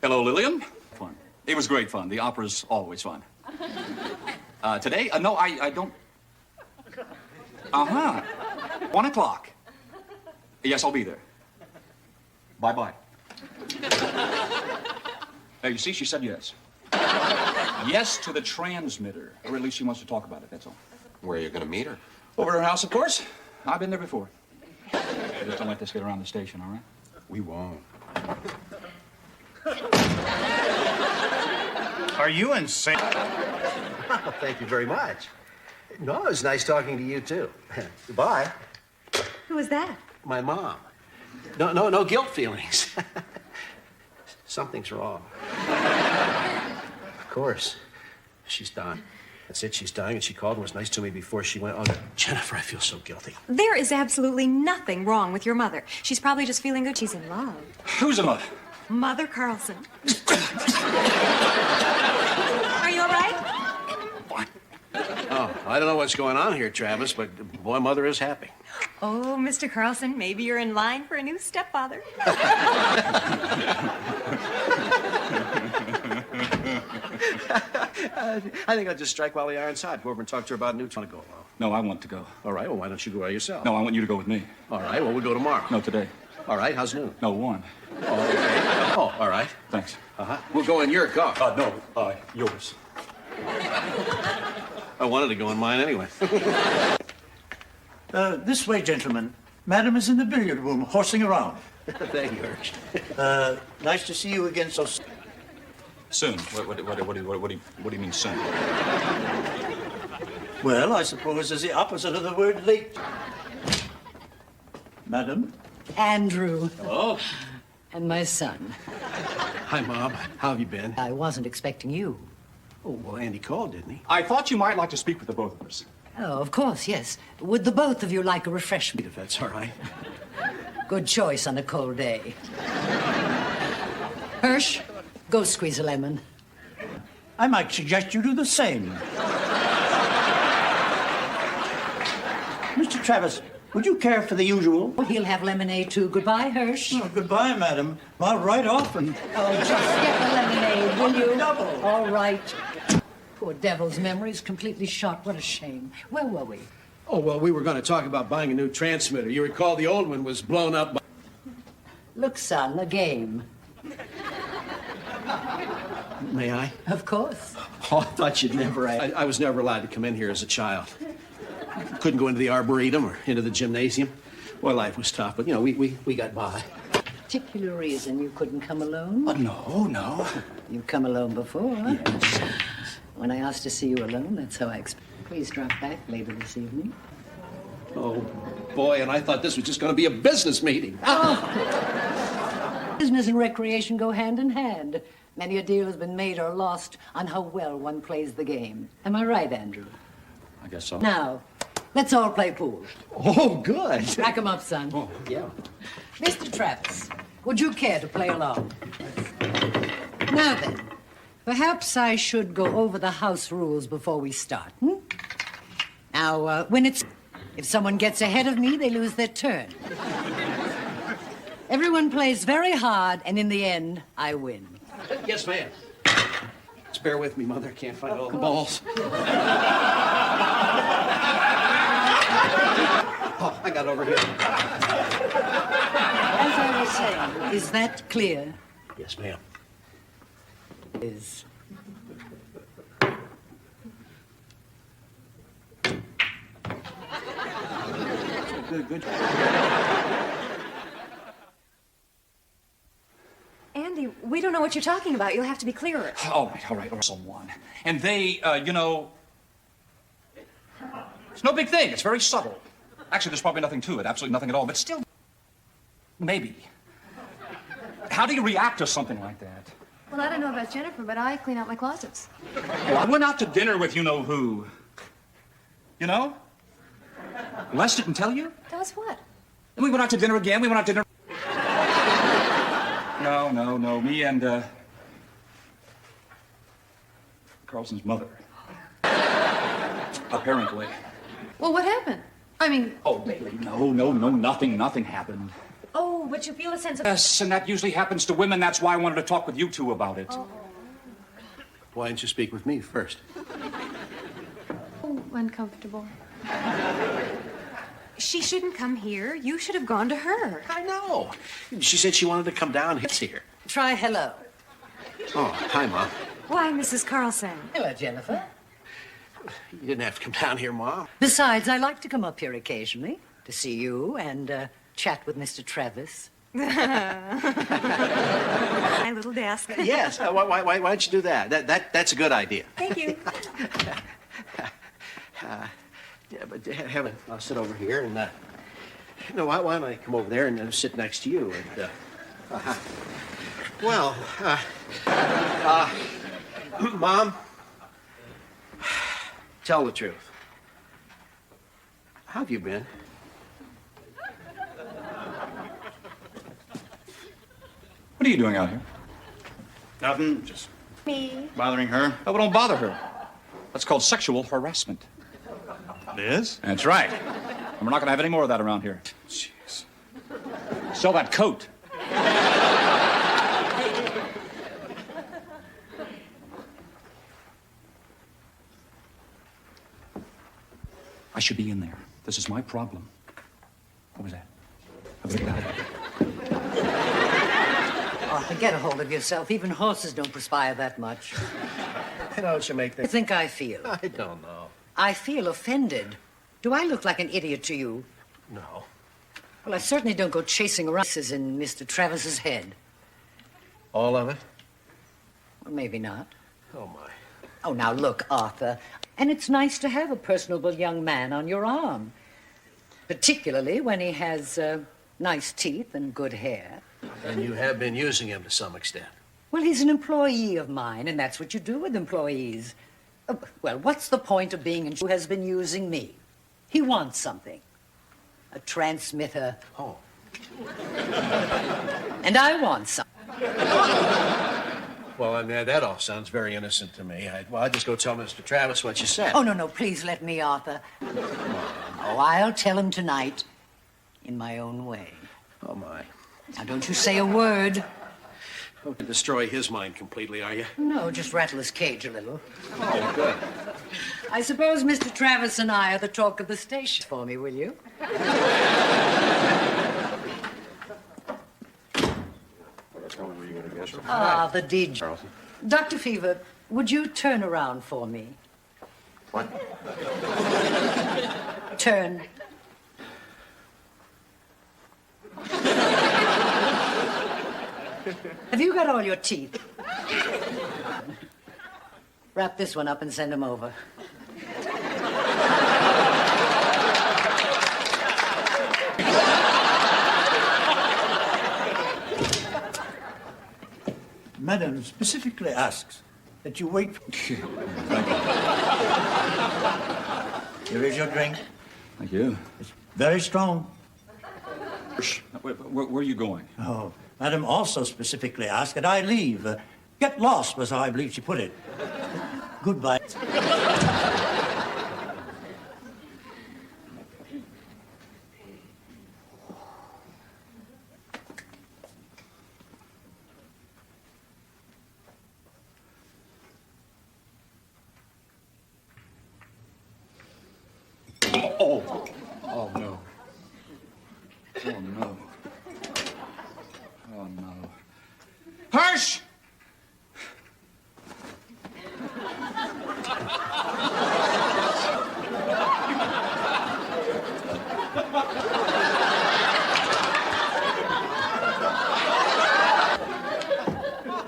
Hello, Lillian. Fun. It was great fun. The opera's always fun. Today? No, I don't... 1 o'clock. Yes, I'll be there. Bye-bye. You see, she said yes. Yes to the transmitter. Or at least she wants to talk about it, that's all. Where are you going to meet her? Over at her house, of course. I've been there before. Just don't let this get around the station, all right? We won't. Are you insane? Oh, thank you very much. No, it was nice talking to you, too. Goodbye. Who was that? My mom. No guilt feelings. Something's wrong. Of course. She's dying. That's it, she's dying, and she called and was nice to me before she went. Oh, Jennifer, I feel so guilty. There is absolutely nothing wrong with your mother. She's probably just feeling good. She's in love. Who's in love? Mother Carlson. Are you all right? Oh, I don't know what's going on here, Travis, but boy, Mother is happy. Oh, Mr. Carlson, maybe you're in line for a new stepfather. I think I'll just strike while the iron's hot. Go over and talk to her about a new... Want to go along? No, I want to go. All right, well, why don't you go by yourself? No, I want you to go with me. All right, well, we'll go tomorrow. No, today. All right, how's noon? No, 1. Oh, okay. Oh, all right. Thanks. Uh-huh. We'll go in your car. No, yours. I wanted to go in mine anyway. This way, gentlemen. Madam is in the billiard room, horsing around. Thank you, Hirsch. Nice to see you again so Soon. What do you mean soon? well. I suppose is the opposite of the word late. Madam? Andrew. Oh. And my son. Hi, Mom. How have you been? I wasn't expecting you. Oh, well, Andy called, didn't he? I thought you might like to speak with the both of us. Oh, of course, yes. Would the both of you like a refreshment? If that's all right. Good choice on a cold day. Hirsch, go squeeze a lemon. I might suggest you do the same. Mr. Travis, would you care for the usual? Oh, he'll have lemonade, too. Goodbye, Hirsch. Oh, goodbye, madam. I'll ride off and... Oh, just get the lemonade, will you? Double. All right. Poor devil's memory's completely shot. What a shame. Where were we? Oh, well, we were going to talk about buying a new transmitter. You recall the old one was blown up by... Look, son, a game. May I? Of course. Oh, I thought you'd never ask. I was never allowed to come in here as a child. Couldn't go into the Arboretum or into the gymnasium. Well, life was tough, but, you know, we got by. Particular reason you couldn't come alone? Oh, no. You've come alone before, huh? Yes. When I asked to see you alone, that's how I expect. Please drop back later this evening. Oh, boy, and I thought this was just going to be a business meeting. Business and recreation go hand in hand. Many a deal has been made or lost on how well one plays the game. Am I right, Andrew? I guess so. Now, let's all play pool. Oh, good. Rack 'em up, son. Oh, yeah. Mr. Travis, would you care to play along? Now then, perhaps I should go over the house rules before we start. Now, if someone gets ahead of me, they lose their turn. Everyone plays very hard, and in the end, I win. Yes, ma'am. Just bear with me, Mother. Can't find all the balls. Oh, I got over here. As I was saying, is that clear? Yes, ma'am. Is. Good. Andy, we don't know what you're talking about. You'll have to be clearer. All right. Someone. And they, it's no big thing. It's very subtle. Actually, there's probably nothing to it. Absolutely nothing at all. But still, maybe. How do you react to something like that? Well, I don't know about Jennifer, but I clean out my closets. Well, I went out to dinner with you-know-who. You know? Les didn't tell you? Tell us what? And we went out to dinner again. No. Me and, Carlson's mother. Apparently. Well, what happened? I mean... Oh, Bailey, no, nothing happened. Oh, but you feel a sense of... Yes, and that usually happens to women. That's why I wanted to talk with you two about it. Oh. Why didn't you speak with me first? Oh, uncomfortable. She shouldn't come here. You should have gone to her. I know. She said she wanted to come down here. Try hello. Oh, hi, Mom. Why, Mrs. Carlson? Hello, Jennifer. You didn't have to come down here, Mom. Besides, I like to come up here occasionally to see you and chat with Mr. Travis. My little desk. Yes. Why don't you do that? That's a good idea. Thank you. Yeah, but Helen, I'll sit over here and, why don't I come over there and sit next to you? And, Mom, tell the truth. How have you been? What are you doing out here? Nothing, just Me. bothering her. Oh, well, don't bother her. That's called sexual harassment. It is? That's right. And we're not going to have any more of that around here. Jeez. Sell that coat. I should be in there. This is my problem. What was that? I better get out of here. Arthur, get a hold of yourself. Even horses don't perspire that much. Why don't you make You the... think I feel? I don't know. I feel offended. Do I look like an idiot to you? No. Well, I certainly don't go chasing around in Mr. Travis's head. All of it? Well, maybe not. Oh, my. Oh, now look, Arthur. And it's nice to have a personable young man on your arm. Particularly when he has nice teeth and good hair. And you have been using him to some extent. Well, he's an employee of mine, and that's what you do with employees. Well, what's the point of being who has been using me? He wants something. A transmitter. Oh. And I want something. Well, I mean, that all sounds very innocent to me. I'll just go tell Mr. Travis what you said. Oh, no, please let me, Arthur. Oh, I'll tell him tonight in my own way. Oh, my. Now, don't you say a word. Oh, to destroy his mind completely, are you? No, just rattle his cage a little. Oh, good. I suppose Mr. Travis and I are the talk of the station for me, will you? Ah, the DJ. Carlson. Dr. Fever, would you turn around for me? What? Turn. Have you got all your teeth? Wrap this one up and send him over. Madam specifically asks that you wait. Thank you. Here is your drink. Thank you. It's very strong. Where are you going? Oh, Madam also specifically asked that I leave. Get lost was how I believe she put it. Goodbye. Oh. Oh, no. Oh, no. Oh, no. Hirsch!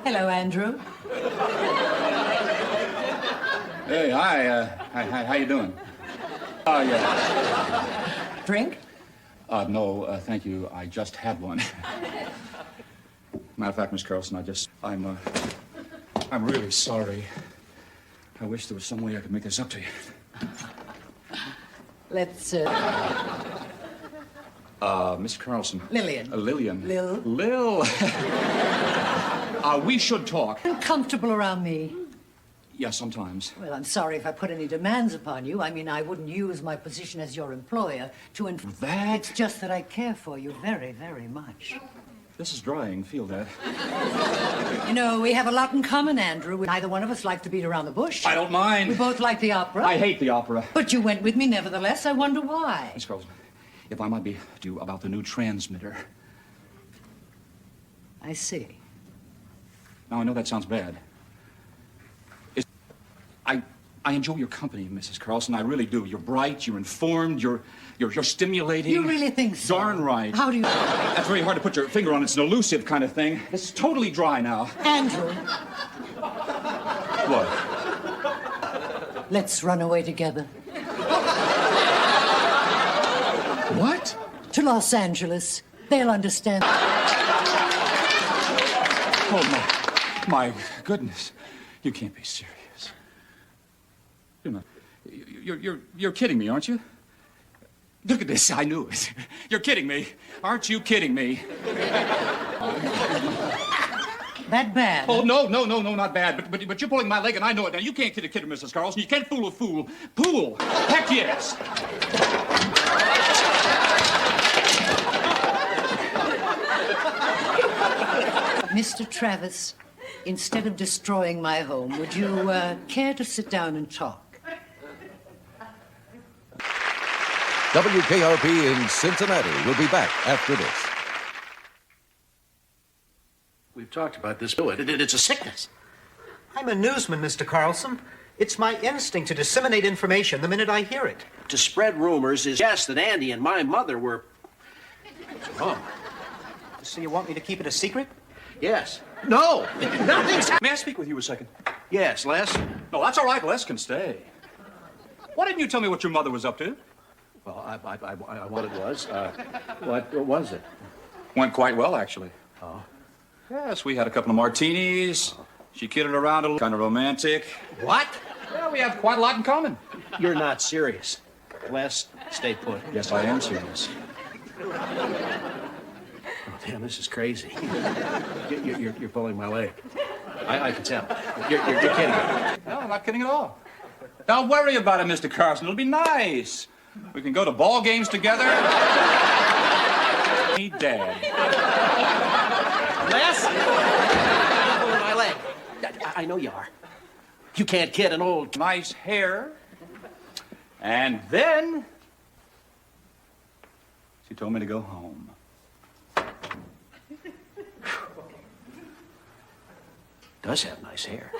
Hello, Andrew. Hey, hi. How you doing? Oh, yeah. Drink? No, thank you. I just had one. Matter of fact, Miss Carlson, I'm really sorry. I wish there was some way I could make this up to you. Let's, Miss Carlson. Lillian. Lillian. Lil. We should talk. Comfortable around me? Yeah, sometimes. Well, I'm sorry if I put any demands upon you. I mean, I wouldn't use my position as your employer to... That? It's just that I care for you very, very much. This is drying. Feel that. You know, we have a lot in common, Andrew. Neither one of us like to beat around the bush. I don't mind. We both like the opera. I hate the opera. But you went with me nevertheless. I wonder why. Miss Carlson, if I might be due about the new transmitter. I see. Now, I know that sounds bad. I enjoy your company, Mrs. Carlson. I really do. You're bright, you're informed, you're stimulating. You really think so? Darn right. How do you... That's very hard to put your finger on. It's an elusive kind of thing. It's totally dry now. Andrew. What? Let's run away together. What? To Los Angeles. They'll understand. Oh, my goodness. You can't be serious. You're kidding me, aren't you? Look at this. I knew it. You're kidding me. Aren't you kidding me? That bad? Oh, no, not bad. But you're pulling my leg, and I know it. Now, you can't kid a kidder, Mrs. Carlson. You can't fool a fool. Pool. Heck yes. Mr. Travis, instead of destroying my home, would you care to sit down and talk? WKRP in Cincinnati will be back after this. We've talked about this. It's a sickness. I'm a newsman, Mr. Carlson. It's my instinct to disseminate information the minute I hear it. To spread rumors is yes that Andy and my mother were wrong. So you want me to keep it a secret? Yes. No! Nothing's... May I speak with you a second? Yes, Les? No, that's all right. Les can stay. Why didn't you tell me what your mother was up to? Well, what it was. What was it? Went quite well, actually. Oh? Yes, we had a couple of martinis. She kidded around a little, kind of romantic. What? Yeah, we have quite a lot in common. You're not serious. Les, stay put. Yes, I am serious. Oh, damn, this is crazy. You're pulling my leg. I can tell. You're kidding. No, I'm not kidding at all. Don't worry about it, Mr. Carson. It'll be nice. We can go to ball games together. Meet Dad. Les? You're pulling my leg. I know you are. You can't kid an old... Nice hair. And then... she told me to go home. Does have nice hair.